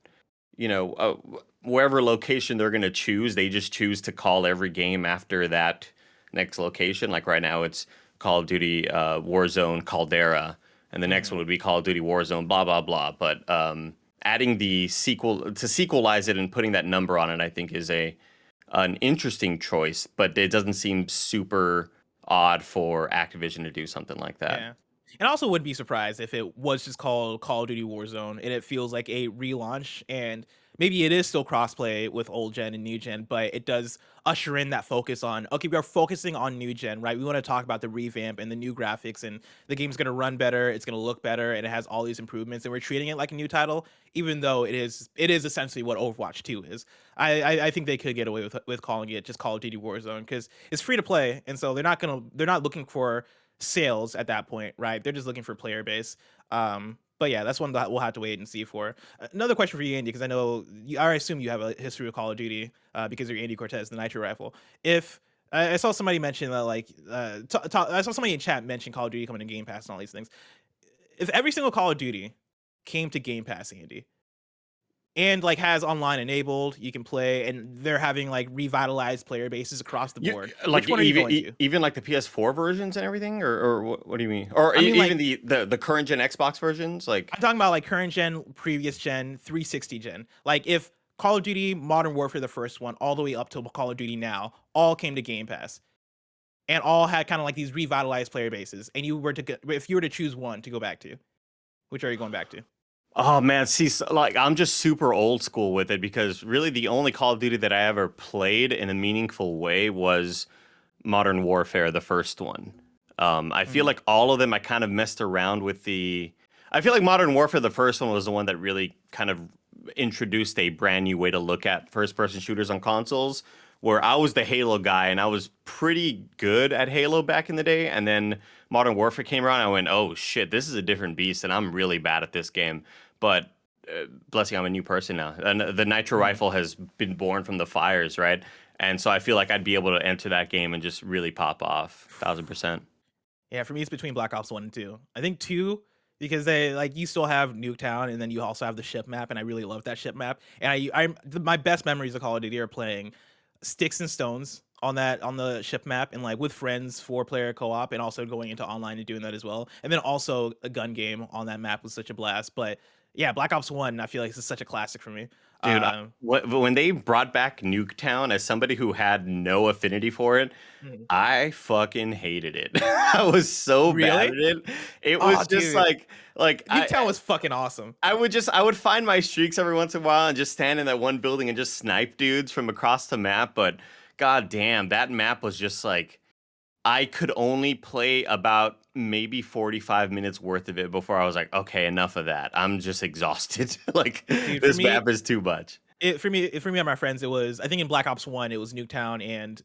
wherever location they're going to choose. They just choose to call every game after that next location. Like right now, it's Call of Duty Warzone Caldera, and the next one would be Call of Duty Warzone blah blah blah. But adding the sequel to sequelize it and putting that number on it, I think is an interesting choice. But it doesn't seem super odd for Activision to do something like that. Yeah. And I also would be surprised if it was just called Call of Duty Warzone and it feels like a relaunch, and maybe it is still crossplay with old gen and new gen, but it does usher in that focus on, okay, we are focusing on new gen, right? We want to talk about the revamp and the new graphics, and the game's going to run better, it's going to look better, and it has all these improvements, and we're treating it like a new title, even though it is essentially what Overwatch 2 is. I think they could get away with calling it just Call of Duty Warzone because it's free to play, and so they're not looking for sales at that point, right? They're just looking for player base. But yeah, that's one that we'll have to wait and see for. Another question for you, Andy, because I assume you have a history of Call of Duty because you're Andy Cortez, the Nitro Rifle. If I saw somebody mention that, like, I saw somebody in chat mention Call of Duty coming to Game Pass and all these things. If every single Call of Duty came to Game Pass, Andy, and like has online enabled, you can play, and they're having like revitalized player bases across the board. Like which one are you going to? even like the PS4 versions and everything, or what do you mean? Or I mean, even like, the current gen Xbox versions, like I'm talking about like current gen, previous gen, 360 gen. Like if Call of Duty Modern Warfare, the first one, all the way up to Call of Duty now, all came to Game Pass, and all had kind of like these revitalized player bases, and if you were to choose one to go back to, which are you going back to? Oh man, see, like I'm just super old school with it, because really the only Call of Duty that I ever played in a meaningful way was Modern Warfare, the first one. I feel like all of them I kind of messed around with I feel like Modern Warfare, the first one, was the one that really kind of introduced a brand new way to look at first-person shooters on consoles, where I was the Halo guy, and I was pretty good at Halo back in the day, and then Modern Warfare came around, and I went, oh shit, this is a different beast, and I'm really bad at this game. But bless you, I'm a new person now. And the Nitro Rifle has been born from the fires, right? And so I feel like I'd be able to enter that game and just really pop off 1,000%. Yeah, for me, it's between Black Ops 1 and 2. I think 2, because they like you still have Nuketown, and then you also have the ship map, and I really love that ship map. And my best memories of Call of Duty are playing Sticks and Stones on the ship map, and like with friends, 4-player co-op, and also going into online and doing that as well. And then also a gun game on that map was such a blast. But yeah, Black Ops 1, I feel like this is such a classic for me. Dude, when they brought back Nuketown, as somebody who had no affinity for it, I fucking hated it. I was so bad at it. It was just dude. like Nuketown was fucking awesome. I would find my streaks every once in a while and just stand in that one building and just snipe dudes from across the map. But god damn, that map was just like, I could only play about maybe 45 minutes worth of it before I was like, okay, enough of that. I'm just exhausted. Like, Dude, this map is too much. For me and my friends, it was, I think in Black Ops 1, it was Nuketown and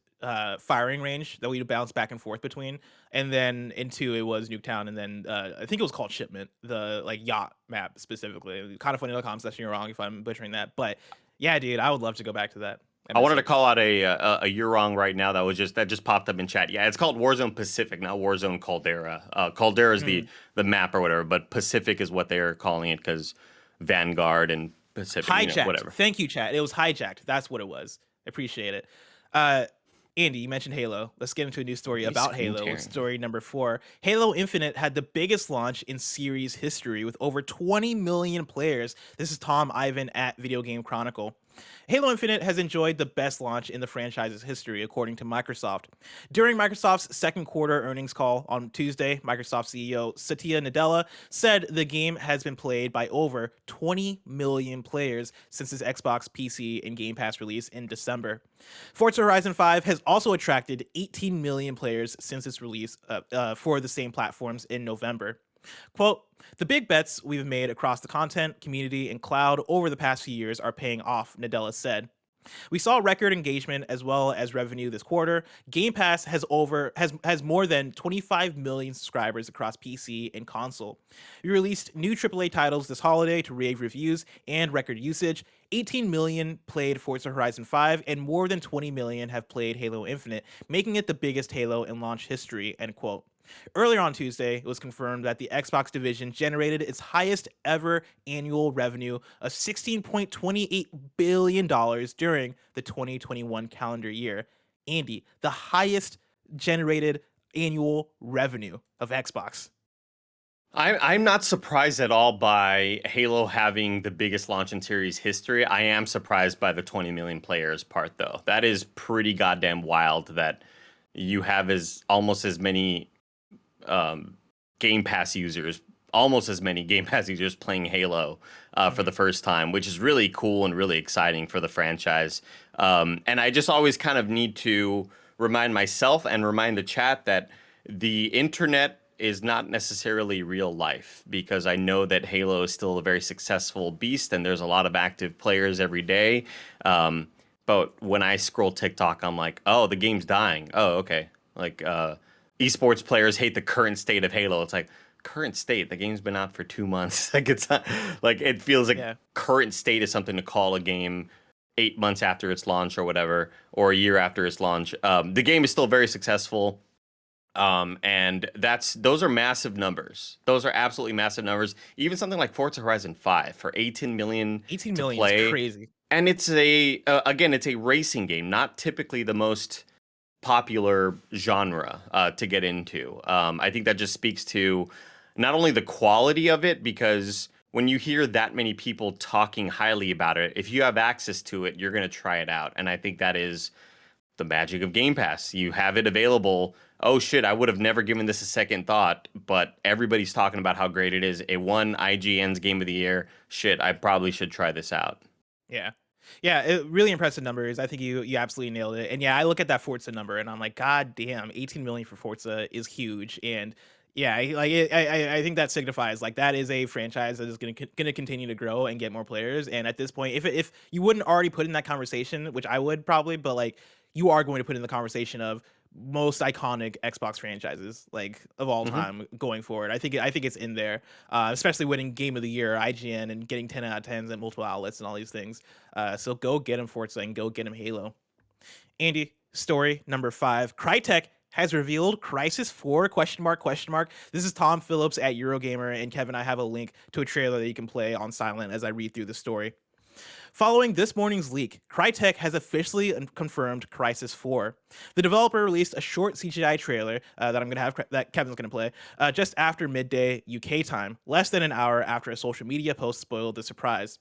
firing range that we'd bounce back and forth between. And then in 2, it was Nuketown, and then I think it was called Shipment, the like yacht map specifically. Kindafunny.com / you're wrong if I'm butchering that. But yeah, dude, I would love to go back to that. I wanted to call out a You're Wrong right now that just popped up in chat. Yeah, it's called Warzone Pacific, not Warzone Caldera. Caldera is the map or whatever, but Pacific is what they're calling it because Vanguard and Pacific, hijacked. Whatever. Thank you, chat. It was hijacked. That's what it was. Appreciate it. Andy, you mentioned Halo. Let's get into a new story about Halo with story number 4. Halo Infinite had the biggest launch in series history with over 20 million players. This is Tom Ivan at Video Game Chronicle. Halo Infinite has enjoyed the best launch in the franchise's history, according to Microsoft. During Microsoft's second quarter earnings call on Tuesday, Microsoft CEO Satya Nadella said the game has been played by over 20 million players since its Xbox, PC, and Game Pass release in December. Forza Horizon 5 has also attracted 18 million players since its release for the same platforms in November. Quote, the big bets we've made across the content, community, and cloud over the past few years are paying off, Nadella said. We saw record engagement as well as revenue this quarter. Game Pass has more than 25 million subscribers across PC and console. We released new AAA titles this holiday to rave reviews and record usage. 18 million played Forza Horizon 5, and more than 20 million have played Halo Infinite, making it the biggest Halo in launch history, end quote. Earlier on Tuesday, it was confirmed that the Xbox division generated its highest ever annual revenue of $16.28 billion during the 2021 calendar year. Andy, the highest generated annual revenue of Xbox. I'm not surprised at all by Halo having the biggest launch in series history. I am surprised by the 20 million players part, though. That is pretty goddamn wild that you have almost as many Game Pass users playing Halo for the first time, which is really cool and really exciting for the franchise. And I just always kind of need to remind myself and remind the chat that the internet is not necessarily real life, because I know that Halo is still a very successful beast and there's a lot of active players every day. But when I scroll TikTok, I'm like, oh, the game's dying. Oh, okay. Like, esports players hate the current state of Halo. It's like, current state? The game's been out for 2 months. Like, it's not, like, it feels like current state is something to call a game 8 months after its launch or whatever, or a year after its launch. The game is still very successful. And those are massive numbers. Those are absolutely massive numbers. Even something like Forza Horizon 5 for 18 million to play. Is crazy. And it's it's a racing game, not typically the most popular genre to get into. I think that just speaks to not only the quality of it, because when you hear that many people talking highly about it, if you have access to it, you're going to try it out. And I think that is the magic of Game Pass. You have it available. Oh shit, I would have never given this a second thought, but everybody's talking about how great it is. It won IGN's Game of the Year. Shit, I probably should try this out. Yeah. Yeah, really impressive numbers. I think you absolutely nailed it. And yeah, I look at that Forza number and I'm like, God damn, 18 million for Forza is huge. And yeah, I think that signifies like that is a franchise that is going to continue to grow and get more players. And at this point, if you wouldn't already put in that conversation, which I would probably, but like you are going to put in the conversation of most iconic Xbox franchises like of all time going forward. I think it's in there, especially winning Game of the Year, IGN, and getting 10 out of 10s at multiple outlets and all these things. So go get him Forza and go get him Halo. Andy, story number 5. Crytek has revealed Crysis 4 ? This is Tom Phillips at Eurogamer, and Kevin, I have a link to a trailer that you can play on silent as I read through the story. Following this morning's leak, Crytek has officially confirmed Crysis 4. The developer released a short CGI trailer that Kevin's gonna play just after midday UK time, less than an hour after a social media post spoiled the surprise.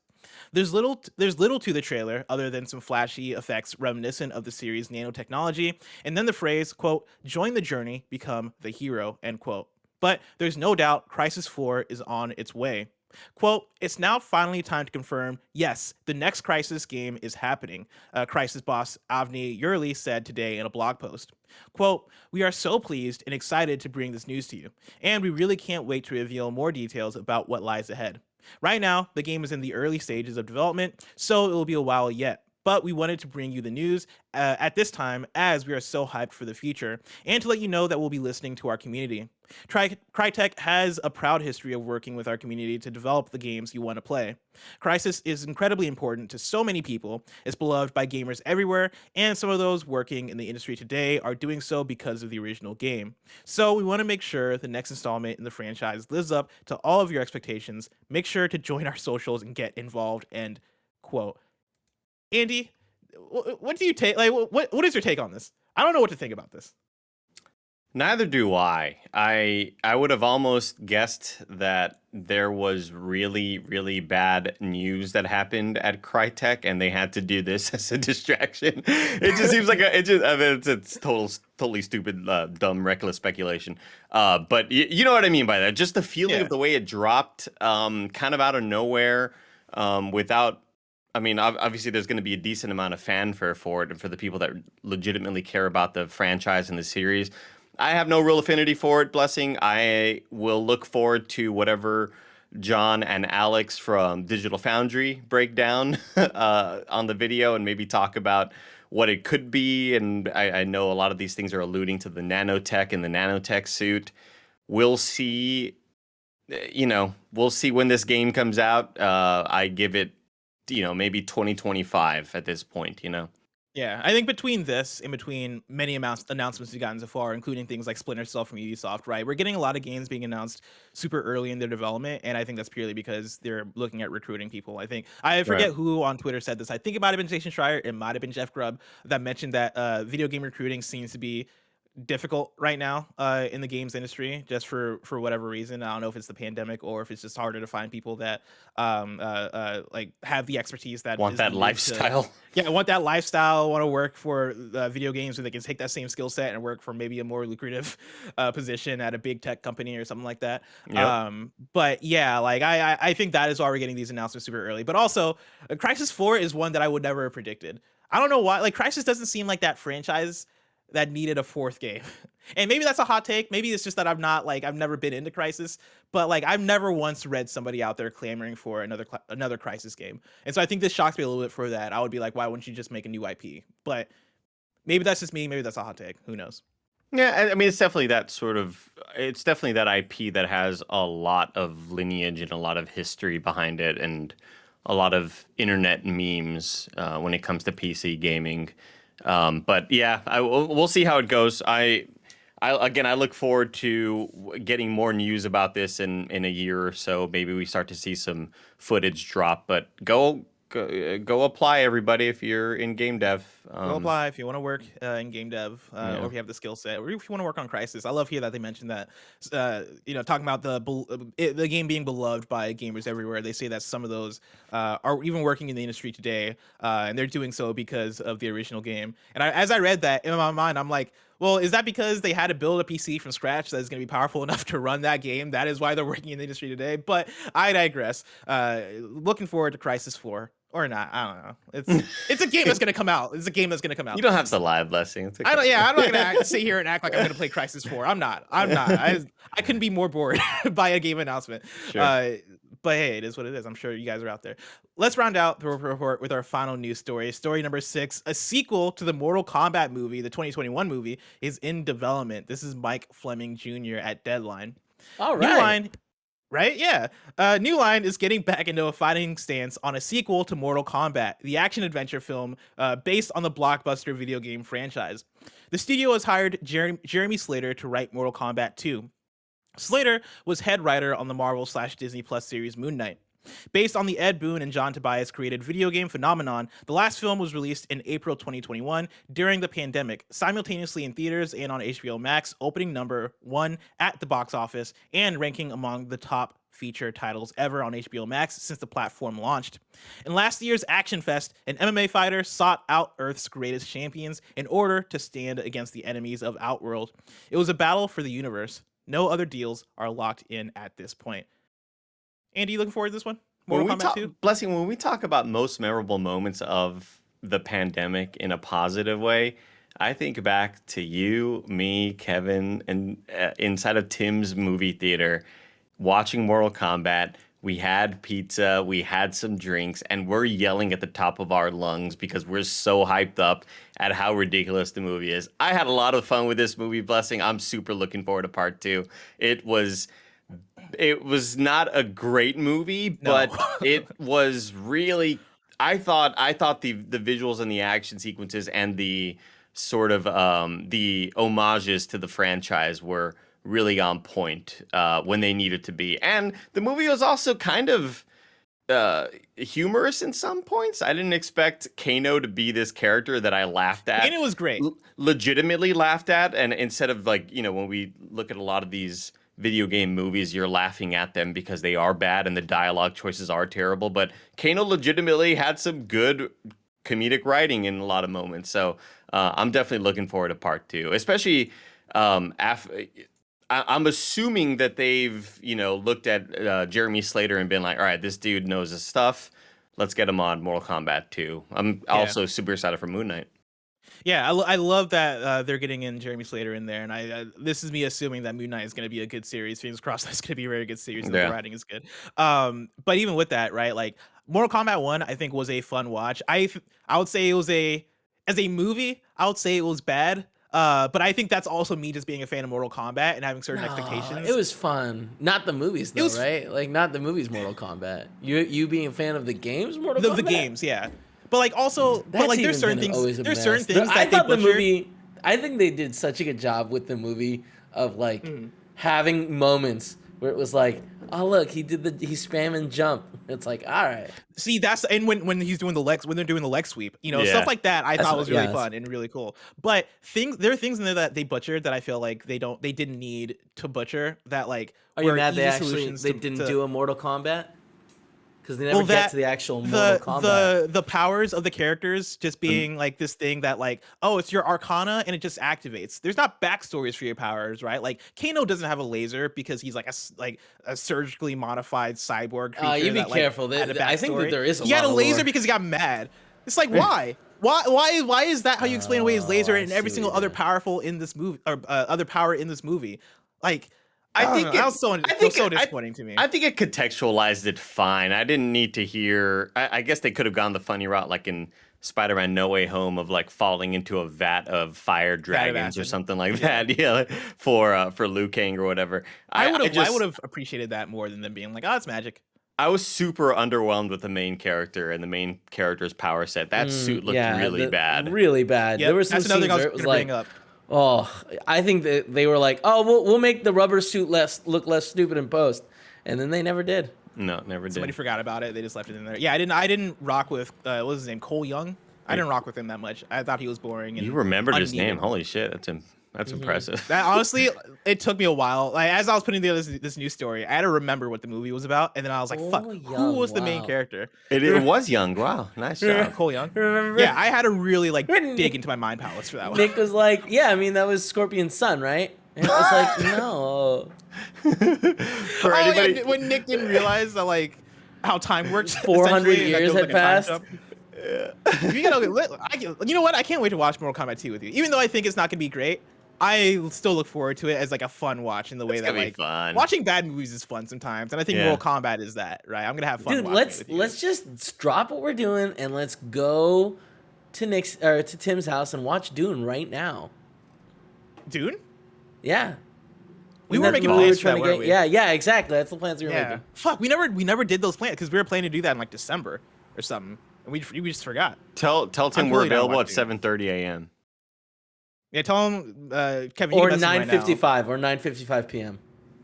There's little to the trailer other than some flashy effects reminiscent of the series' nanotechnology, and then the phrase, quote, "join the journey, become the hero," end quote. But there's no doubt Crysis 4 is on its way. Quote, "It's now finally time to confirm, yes, the next Crysis game is happening," Crysis boss Avni Yurli said today in a blog post. Quote, "We are so pleased and excited to bring this news to you, and we really can't wait to reveal more details about what lies ahead. Right now, the game is in the early stages of development, so it will be a while yet. But we wanted to bring you the news at this time as we are so hyped for the future, and to let you know that we'll be listening to our community. Crytek has a proud history of working with our community to develop the games you want to play. Crysis is incredibly important to so many people. It's beloved by gamers everywhere, and some of those working in the industry today are doing so because of the original game. So we want to make sure the next installment in the franchise lives up to all of your expectations. Make sure to join our socials and get involved," end quote. Andy, what do you take? Like, what is your take on this? I don't know what to think about this. Neither do I. I would have almost guessed that there was really, really bad news that happened at Crytek, and they had to do this as a distraction. It just seems like I mean, it's totally stupid, dumb, reckless speculation. But you know what I mean by that. Just the feeling Yeah. of the way it dropped, kind of out of nowhere, without. I mean, obviously, there's going to be a decent amount of fanfare for it, and for the people that legitimately care about the franchise and the series. I have no real affinity for it, Blessing. I will look forward to whatever John and Alex from Digital Foundry break down on the video and maybe talk about what it could be. And I know a lot of these things are alluding to the nanotech and the nanotech suit. We'll see, we'll see when this game comes out. I give it, maybe 2025 at this point, Yeah, I think between this and between many announcements we've gotten so far, including things like Splinter Cell from Ubisoft, right? We're getting a lot of games being announced super early in their development, and I think that's purely because they're looking at recruiting people. I forget who on Twitter said this. I think it might have been Jason Schreier, it might have been Jeff Grubb that mentioned that video game recruiting seems to be difficult right now in the games industry, just for whatever reason. I don't know if it's the pandemic or if it's just harder to find people that like have the expertise that want is that needed lifestyle. Yeah, want that lifestyle, want to work for video games where they can take that same skill set and work for maybe a more lucrative position at a big tech company or something like that. Yep. But yeah, like I think that is why we're getting these announcements super early. But also, Crysis 4 is one that I would never have predicted. I don't know why. Like, Crysis doesn't seem like that franchise that needed a fourth game. And maybe that's a hot take. Maybe it's just that I've never been into Crysis, but like I've never once read somebody out there clamoring for another Crysis game. And so I think this shocks me a little bit for that. I would be like, why wouldn't you just make a new IP? But maybe that's just me. Maybe that's a hot take. Who knows? Yeah, I mean, it's definitely that IP that has a lot of lineage and a lot of history behind it, and a lot of internet memes when it comes to PC gaming. But yeah, we'll see how it goes. I look forward to getting more news about this in a year or so. Maybe we start to see some footage drop. But go apply, everybody, if you're in game dev. Go apply if you want to work in game dev, or if you have the skill set, or if you want to work on Crysis. I love here that they mentioned that, talking about the game being beloved by gamers everywhere. They say that some of those are even working in the industry today, and they're doing so because of the original game. And as I read that in my mind, I'm like, well, is that because they had to build a PC from scratch that is going to be powerful enough to run that game? That is why they're working in the industry today. But I digress. Looking forward to Crysis 4. Or not, I don't know. It's a game that's gonna come out. It's a game that's gonna come out. You don't have to lie, Blessing. It's okay. I'm not gonna sit here and act like I'm gonna play Crysis 4. I'm not. I couldn't be more bored by a game announcement. Sure. But hey, it is what it is. I'm sure you guys are out there. Let's round out the report with our final news story. Story number 6: a sequel to the Mortal Kombat movie, the 2021 movie, is in development. This is Mike Fleming Jr. at Deadline. All New right. Line. Right? Yeah. New Line is getting back into a fighting stance on a sequel to Mortal Kombat, the action-adventure film based on the blockbuster video game franchise. The studio has hired Jeremy Slater to write Mortal Kombat 2. Slater was head writer on the Marvel/Disney Plus series Moon Knight. Based on the Ed Boon and John Tobias created video game phenomenon, the last film was released in April 2021 during the pandemic, simultaneously in theaters and on HBO Max, opening number 1 at the box office and ranking among the top feature titles ever on HBO Max since the platform launched. In last year's Action Fest, an MMA fighter sought out Earth's greatest champions in order to stand against the enemies of Outworld. It was a battle for the universe. No other deals are locked in at this point. Andy, you looking forward to this one? Mortal Kombat 2? Blessing, when we talk about most memorable moments of the pandemic in a positive way, I think back to you, me, Kevin, and inside of Tim's movie theater, watching Mortal Kombat. We had pizza, we had some drinks, and we're yelling at the top of our lungs because we're so hyped up at how ridiculous the movie is. I had a lot of fun with this movie, Blessing. I'm super looking forward to part 2. It was not a great movie, but it was really. I thought the visuals and the action sequences and the sort of the homages to the franchise were really on point when they needed to be. And the movie was also kind of humorous in some points. I didn't expect Kano to be this character that I laughed at. And it was great. Legitimately laughed at, and instead of like, when we look at a lot of these video game movies, you're laughing at them because they are bad and the dialogue choices are terrible. But Kano legitimately had some good comedic writing in a lot of moments. So I'm definitely looking forward to part 2, especially I'm assuming that they've, looked at Jeremy Slater and been like, all right, this dude knows his stuff. Let's get him on Mortal Kombat 2. I'm also super excited for Moon Knight. Yeah, I love that they're getting in Jeremy Slater in there, and this is me assuming that Moon Knight is going to be a good series. Fingers crossed, that's going to be a very good series. And the writing is good. But even with that, right? Like Mortal Kombat 1, I think was a fun watch. I would say it was as a movie, I would say it was bad. But I think that's also me just being a fan of Mortal Kombat and having certain expectations. It was fun. Not the movies though, right? Like not the movies Mortal Kombat. You being a fan of the games Mortal Kombat? The games, yeah. But like also, but like there's certain things. There's certain things that I thought they the movie. I think they did such a good job with the movie of like having moments where it was like, oh look, he spam and jump. It's like, all right. See, that's and when he's doing when they're doing the leg sweep, stuff like that, I thought was really fun and really cool. But there are things in there that they butchered that I feel like they didn't need to butcher. That like, are you mad they didn't do a Mortal Kombat? Because they never get to the actual Mortal Kombat. The powers of the characters just being like this thing that like, oh, it's your Arcana and it just activates. There's not backstories for your powers, right? Like Kano doesn't have a laser because he's like a surgically modified cyborg creature. You be careful. I think that there is. He had a laser because he got mad. It's like why? Why is that how you explain away his laser and every single other powerful in this movie or other power in this movie? Like. I think that was so disappointing to me. I think it contextualized it fine. I didn't need to hear. I guess they could have gone the funny route, like in Spider-Man: No Way Home, of like falling into a vat of fire dragons or something like that. Yeah, for Liu Kang or whatever. I would have appreciated that more than them being like, oh, it's magic. I was super underwhelmed with the main character and the main character's power set. That suit looked really bad. Really bad. Yep, there were some that's another scenes thing I was where it was gonna bring up. Oh, I think that they were like, oh, we'll make the rubber suit look less stupid in post, and then they never did. No, never did. Somebody forgot about it. They just left it in there. Yeah, I didn't rock with what was his name, Cole Young. I didn't rock with him that much. I thought he was boring. And you remembered his name? Holy shit, that's impressive. That honestly, it took me a while. Like as I was putting together this news story, I had to remember what the movie was about, and then I was like, "Fuck, who was the main character?" It was Young. Wow, nice job, Cole Young. Remember? Yeah, I had to really like dig into my mind palace for that one. Nick was like, "Yeah, I mean that was Scorpion's son, right?" And it was like, "No." For anybody, yeah, when Nick didn't realize that like how time works, 400 years had passed. You know what? I can't wait to watch Mortal Kombat 2 with you. Even though I think it's not gonna be great, I still look forward to it as like a fun watch in the way that like watching bad movies is fun sometimes, and I think Mortal Kombat is that, right? I'm gonna have fun. Dude, let's just drop what we're doing and let's go to Tim's house and watch Dune right now. Dune? Yeah. We were making plans for that, weren't we? Yeah, exactly. That's the plans we were making. Fuck, we never did those plans because we were planning to do that in like December or something, and we just forgot. Tell Tim we're available at 7:30 a.m. Yeah, tell him, Kevin. Or 9:55 or 9:55 p.m.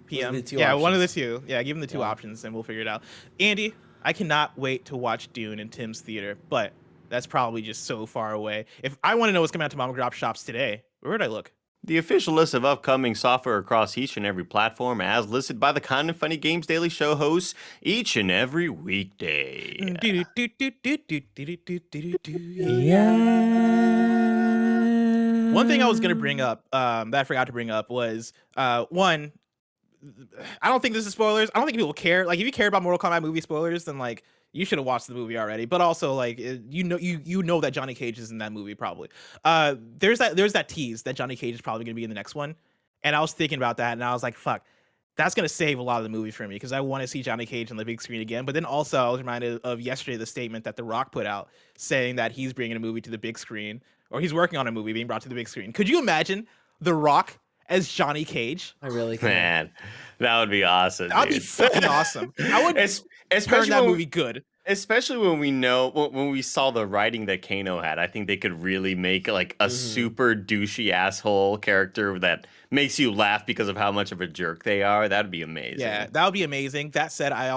Yeah, options. One of the two. Yeah, give him the two options, and we'll figure it out. Andy, I cannot wait to watch Dune in Tim's theater, but that's probably just so far away. If I want to know what's coming out to mom and pop shops today, where would I look? The official list of upcoming software across each and every platform, as listed by the Kinda Funny Games Daily Show hosts each and every weekday. One thing I was gonna bring up that I forgot to bring up was one. I don't think this is spoilers. I don't think people care. Like, if you care about Mortal Kombat movie spoilers, then like you should have watched the movie already. But also, like, you know that Johnny Cage is in that movie probably. There's that tease that Johnny Cage is probably gonna be in the next one, and I was thinking about that, and I was like, fuck, that's gonna save a lot of the movie for me because I want to see Johnny Cage on the big screen again. But then also, I was reminded of yesterday the statement that The Rock put out saying that he's bringing a movie to the big screen, or he's working on a movie being brought to the big screen. Could you imagine The Rock as Johnny Cage? I really can. Man, that would be awesome. That would be fucking awesome. I would especially turn that movie good. Especially when we know when we saw the writing that Kano had, I think they could really make like a super douchey asshole character that makes you laugh because of how much of a jerk they are. That'd be amazing. Yeah, that would be amazing. That said, I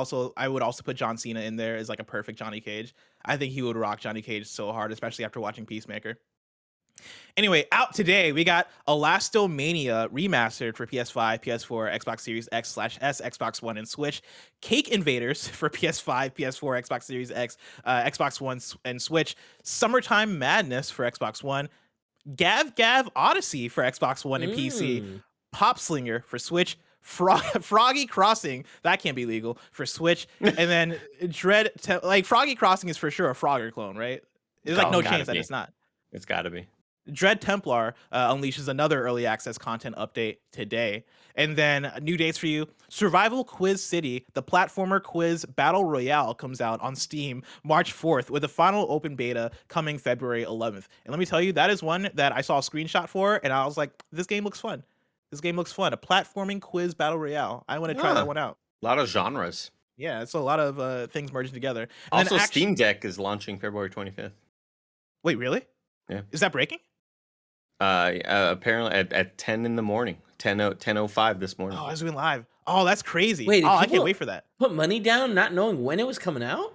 would also put John Cena in there as like a perfect Johnny Cage. I think he would rock Johnny Cage so hard, especially after watching Peacemaker. Anyway, out today, we got Elastomania remastered for PS5, PS4, Xbox Series X/S, Xbox One, and Switch. Cake Invaders for PS5, PS4, Xbox Series X, Xbox One, and Switch. Summertime Madness for Xbox One. Gav Gav Odyssey for Xbox One and PC. Pop Slinger for Switch. Froggy Crossing, that can't be legal, for Switch. And then like Froggy Crossing is for sure a Frogger clone, right? There's like no chance that it's not. It's got to be. Dread Templar unleashes another early access content update today. And then new dates for you. Survival Quiz City, the platformer quiz battle royale, comes out on Steam March 4th with the final open beta coming February 11th. And let me tell you, that is one that I saw a screenshot for and I was like, this game looks fun. This game looks fun. A platforming quiz battle royale. I want to try that one out. A lot of genres. Yeah, it's a lot of things merging together. And also, Steam Deck is launching February 25th. Wait, really? Yeah. Is that breaking? Apparently at 10 in the morning, 10:05 this morning. Oh, it's been live. Oh, that's crazy. Wait, I can't wait for that. Put money down, not knowing when it was coming out.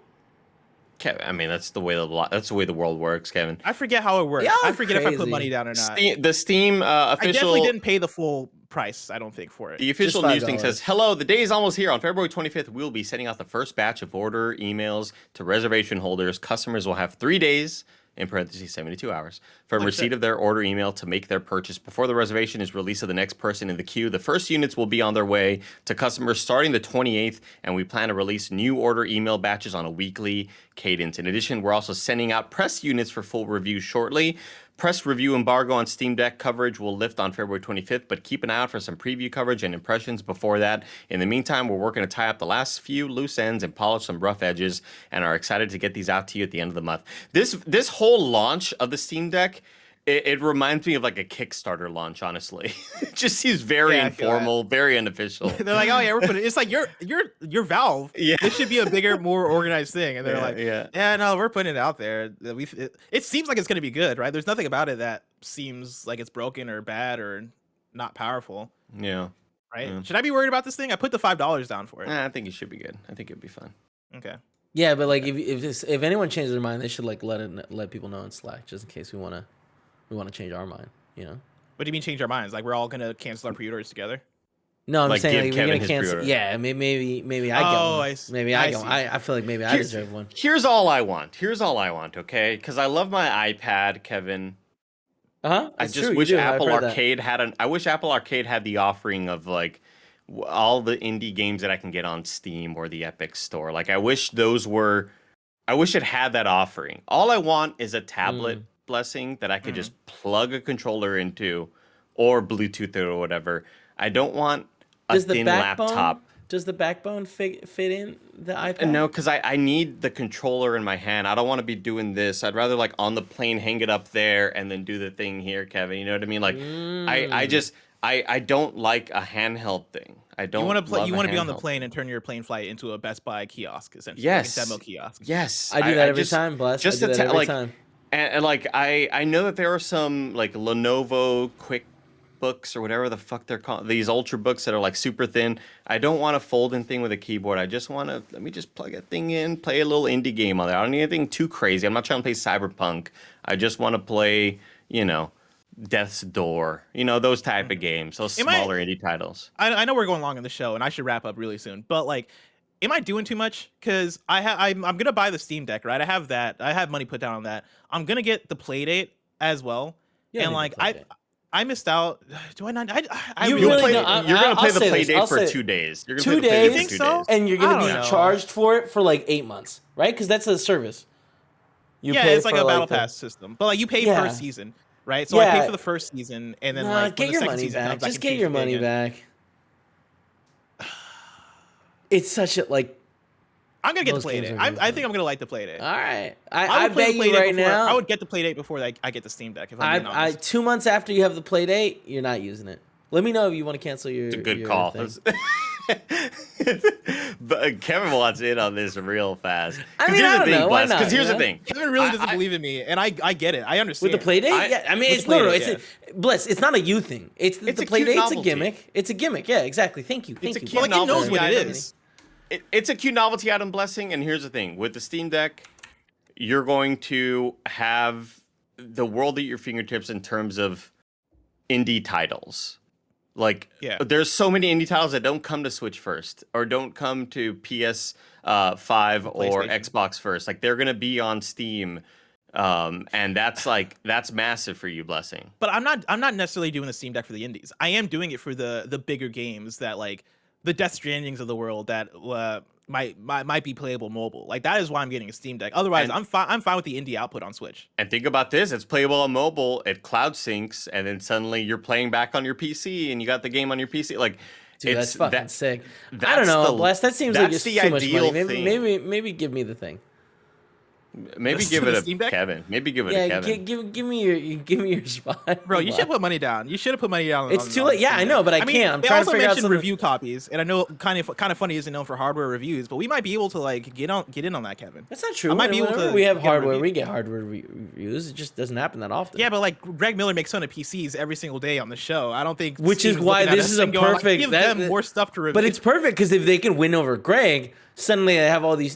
Kevin, I mean that's the way the world works, Kevin. I forget how it works. Y'all I forget if I put crazy. money down or not. The Steam I official. definitely didn't pay the full price, I don't think, for it. The official Just news thing $5. says, "Hello, the day is almost here. On February 25th, we'll be sending out the first batch of order emails to reservation holders. Customers will have 3 days." In parentheses, 72 hours, from receipt of their order email to make their purchase. Before the reservation is released to the next person in the queue, the first units will be on their way to customers starting the 28th, and we plan to release new order email batches on a weekly cadence. In addition, we're also sending out press units for full review shortly. Press review embargo on Steam Deck coverage will lift on February 25th, but keep an eye out for some preview coverage and impressions before that. In the meantime, we're working to tie up the last few loose ends and polish some rough edges, and are excited to get these out to you at the end of the month. This whole launch of the Steam Deck, it reminds me of like a Kickstarter launch, honestly. It just seems very informal, very unofficial. They're like, oh yeah, we're putting. It's like you're Valve. Yeah. This should be a bigger, more organized thing. And they're like, yeah. yeah, no, we're putting it out there. It seems like it's gonna be good, right? There's nothing about it that seems like it's broken or bad or not powerful. Yeah. Right? Yeah. Should I be worried about this thing? I put the $5 down for it. I think it should be good. I think it'd be fun. Okay. Yeah, but like if anyone changes their mind, they should like let people know in Slack just in case we want to change our mind, you know. What do you mean change our minds? Like we're all gonna cancel our pre-orders together? No, I'm Like, saying give like, we're Kevin gonna his cancel. pre-order. Yeah, maybe I get Oh, one. I see. Maybe I I get one. see. I feel like maybe I deserve one. Here's all I want. Okay? Because I love my iPad, Kevin. I just wish Apple Arcade I wish Apple Arcade had the offering of like all the indie games that I can get on Steam or the Epic Store. Like I wish it had that offering. All I want is a tablet blessing that I could just plug a controller into or Bluetooth it or whatever. I don't want a thin laptop. Does the backbone fit in the iPad? No, because I need the controller in my hand. I don't want to be doing this. I'd rather like on the plane hang it up there and then do the thing here, Kevin. You know what I mean? Like I don't like a handheld thing. I don't. You want to be on the plane and turn your plane flight into a Best Buy kiosk, essentially. Yes. Like a demo kiosk. Yes. I do that every time, Bless. Just I do that every like, time. And like I know that there are some like Lenovo quick books or whatever the fuck they're called, these ultra books that are like super thin. I don't want a folding thing with a keyboard. I just want to let me just plug a thing in, play a little indie game on there. I don't need anything too crazy. I'm not trying to play Cyberpunk. I just want to play, you know, Death's Door, you know, those type of games, those smaller indie titles. I know we're going long in the show and I should wrap up really soon, but like, am I doing too much? Because I'm gonna buy the Steam Deck, right? I have that. I have money put down on that. I'm gonna get the Playdate as well, and like I missed out. Do I not? You're gonna play the Playdate for 2 days. You're gonna 2 days, you think so? and you're gonna be know. charged for it for like 8 months, right? Because that's a service. Yeah, it's like a battle pass system, but like you pay per season, right? So I pay for the first season, and then like get your money back. Just get your money back. It's such a like. I'm gonna get the Playdate. I think I'm gonna like the Playdate. All right, I bet you right now. I would get the Playdate before I get the Steam Deck. If I'm being honest. 2 months after you have the Playdate, you're not using it. Let me know if you want to cancel your. It's a good call. But Kevin wants in on this real fast. I mean, I don't know. Why not? Because here's you the know? thing. Kevin really doesn't believe in me, and I get it. I understand. With the play date? Yeah, I mean, with it's the play no. date, It's Bless. It's not a you thing. It's the a play cute date's a novelty. gimmick. It's a gimmick. Yeah, exactly. Thank you. Thank a you. cute Well, like, it knows novelty what it item. is. It's a cute novelty item, Blessing. And here's the thing: with the Steam Deck, you're going to have the world at your fingertips in terms of indie titles. Like, there's so many indie titles that don't come to Switch first or don't come to PS5 or Xbox first. Like, they're gonna be on Steam, and that's massive for you, Blessing. But I'm not necessarily doing the Steam Deck for the indies. I am doing it for the bigger games that, like, the Death Strandings of the world that might be playable mobile. Like, that is why I'm getting a Steam Deck. Otherwise, I'm fine with the indie output on Switch. And think about this: it's playable on mobile. It cloud syncs, and then suddenly you're playing back on your PC, and you got the game on your PC. Like, Dude, that's fucking sick. I that's don't know, the- Bless. That seems like that's it's the too much ideal money. thing. Maybe give me the thing. Maybe The give it Steam a Deck? Kevin. Maybe give it Yeah, a Kevin. give me your spot, Bro, you should put money down. You should have put money down. It's on- too on late. Yeah, Steam I know, Deck. but I mean, can't. I'm they trying also to figure out mentioned something. review copies, and I know kind of funny isn't known for hardware reviews, but we might be able to like get in on that, Kevin. That's not true. I might be able Whenever to we have get a hardware, review. we get hardware reviews. It just doesn't happen that often. Yeah, but like Greg Miller makes fun of PCs every single day on the show. I don't think. Which is Steve's why looking at this us is a and going, like, perfect- give that- them more stuff to review. But it's perfect because if they can win over Greg, suddenly they have all this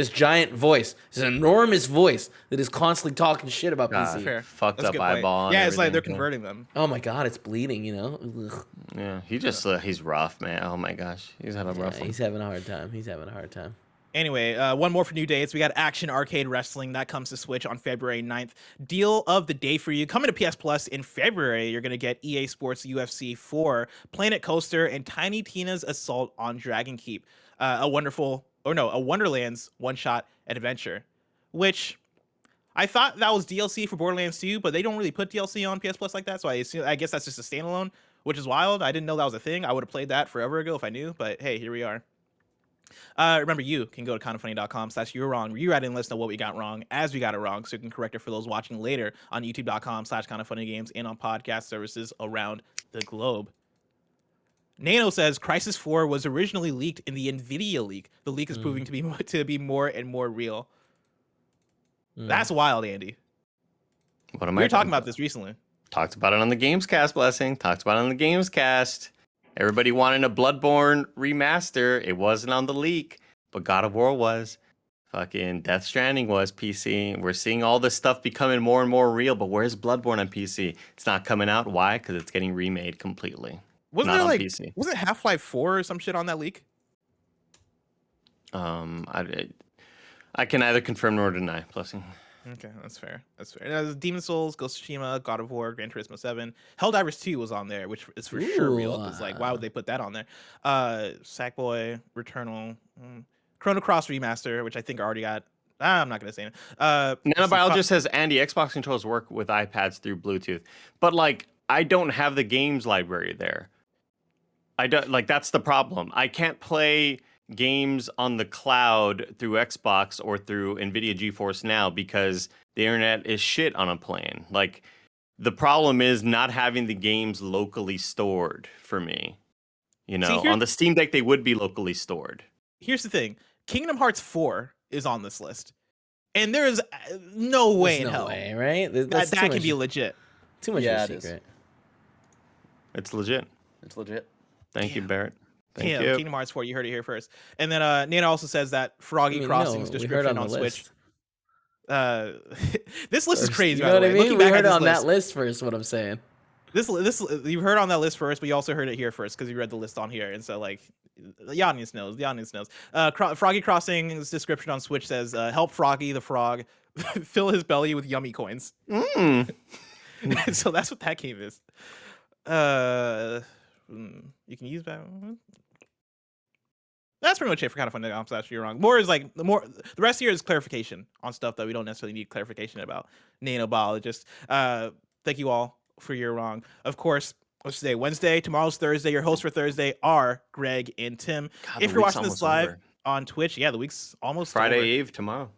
giant voice, this enormous voice that is constantly talking shit about God. PC. fair. Fucked That's a up good point. eyeball and Yeah, it's like they're everything, yeah. converting them. Oh my god, it's bleeding. You know. Ugh. Yeah, he's rough, man. Oh my gosh, he's had a rough Yeah, one. he's having a hard time. He's having a hard time. Anyway, one more for new dates. We got Action Arcade Wrestling. That comes to Switch on February 9th. Deal of the day for you. Coming to PS Plus in February, you're going to get EA Sports UFC 4, Planet Coaster, and Tiny Tina's Assault on Dragon Keep. A Wonderlands one-shot adventure, which I thought that was DLC for Borderlands 2, but they don't really put DLC on PS Plus like that, so I guess that's just a standalone, which is wild. I didn't know that was a thing. I would have played that forever ago if I knew, but hey, here we are. Remember, you can go to kindafunny.com/you're wrong, where you write in and let us know what we got wrong as we got it wrong, so you can correct it for those watching later on youtube.com/kindafunnygames and on podcast services around the globe. Nano says Crysis 4 was originally leaked in the Nvidia leak. The leak is proving to be more and more real. That's wild, Andy. What am We I were talking about this recently. Talked about it on the Gamescast, Blessing. Talked about it on the Gamescast. Everybody wanted a Bloodborne remaster. It wasn't on the leak, but God of War was. Fucking Death Stranding was PC. We're seeing all this stuff becoming more and more real, but where's Bloodborne on PC? It's not coming out. Why? Because it's getting remade completely. Wasn't Not there on like PC. wasn't Half-Life 4 or some shit on that leak? I can neither confirm nor deny, Blessing. Okay, that's fair. That's fair. Demon Souls, Ghost of Tsushima, God of War, Gran Turismo 7, Helldivers 2 was on there, which is for sure real. It's like, why would they put that on there? Sackboy, Returnal, Chrono Cross Remaster, which I think already got. I'm not gonna say it. Nano Biologist says, Andy, Xbox controllers work with iPads through Bluetooth, but like I don't have the games library there. I don't like that's the problem. I can't play games on the cloud through Xbox or through Nvidia GeForce Now because the internet is shit on a plane. Like the problem is not having the games locally stored for me. You know, on the Steam Deck they would be locally stored. Here's the thing: Kingdom Hearts 4 is on this list, and there is no way in hell right? that can be legit. Too much Yeah, of a it is. secret. It's legit. It's legit. Thank you, Barrett. Thank Damn, you. Kingdom Hearts 4, you heard it here first. And then Nana also says that Froggy Crossing's description on Switch. This list is crazy. You know by what the I way. mean? Looking We back at heard it this on list, that list first. What I'm saying. This you heard on that list first, but you also heard it here first because you read the list on here, and so like the audience knows. The audience knows. Froggy Crossing's description on Switch says, "Help Froggy the Frog fill his belly with yummy coins." So that's what that game is. You can use that. That's pretty much it for Kinda Funny Gamescast. You're wrong. More is like the rest here is clarification on stuff that we don't necessarily need clarification about. Nano Biologist. Thank you all for your wrong. Of course, what's today? Wednesday. Tomorrow's Thursday. Your hosts for Thursday are Greg and Tim. God, If the you're week's watching this almost live over. on Twitch, yeah, the week's almost Friday over. Eve tomorrow.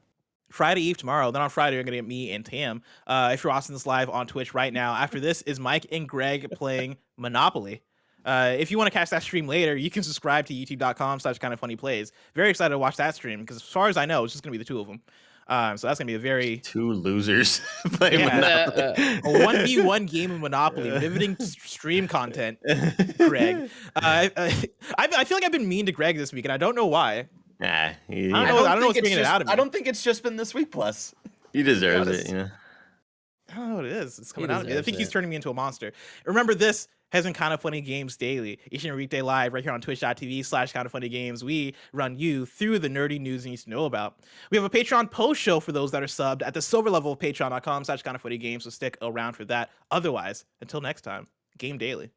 Friday Eve tomorrow. Then on Friday, you're going to get me and Tam. If you're watching this live on Twitch right now, after this is Mike and Greg playing Monopoly. If you want to catch that stream later, you can subscribe to youtube.com/kindafunnyplays. Very excited to watch that stream because as far as I know, it's just gonna be the two of them. So that's gonna be a very Two losers playing Yeah. Monopoly. a 1v1 game of Monopoly, riveting stream content. Greg, I feel like I've been mean to Greg this week, and I don't know why. Nah, he, I don't know what's bringing it out of me. I don't think it's just been this week. Plus, he deserves honest. it, you know. I don't know what it is. It's coming He out of me. I deserves think he's it. turning me into a monster. Remember, this has been Kinda Funny Games Daily. Each and every weekday live right here on twitch.tv/kindafunnygames. We run you through the nerdy news you need to know about. We have a Patreon post show for those that are subbed at the silver level of patreon.com/kindafunnygames, so stick around for that. Otherwise, until next time, game daily.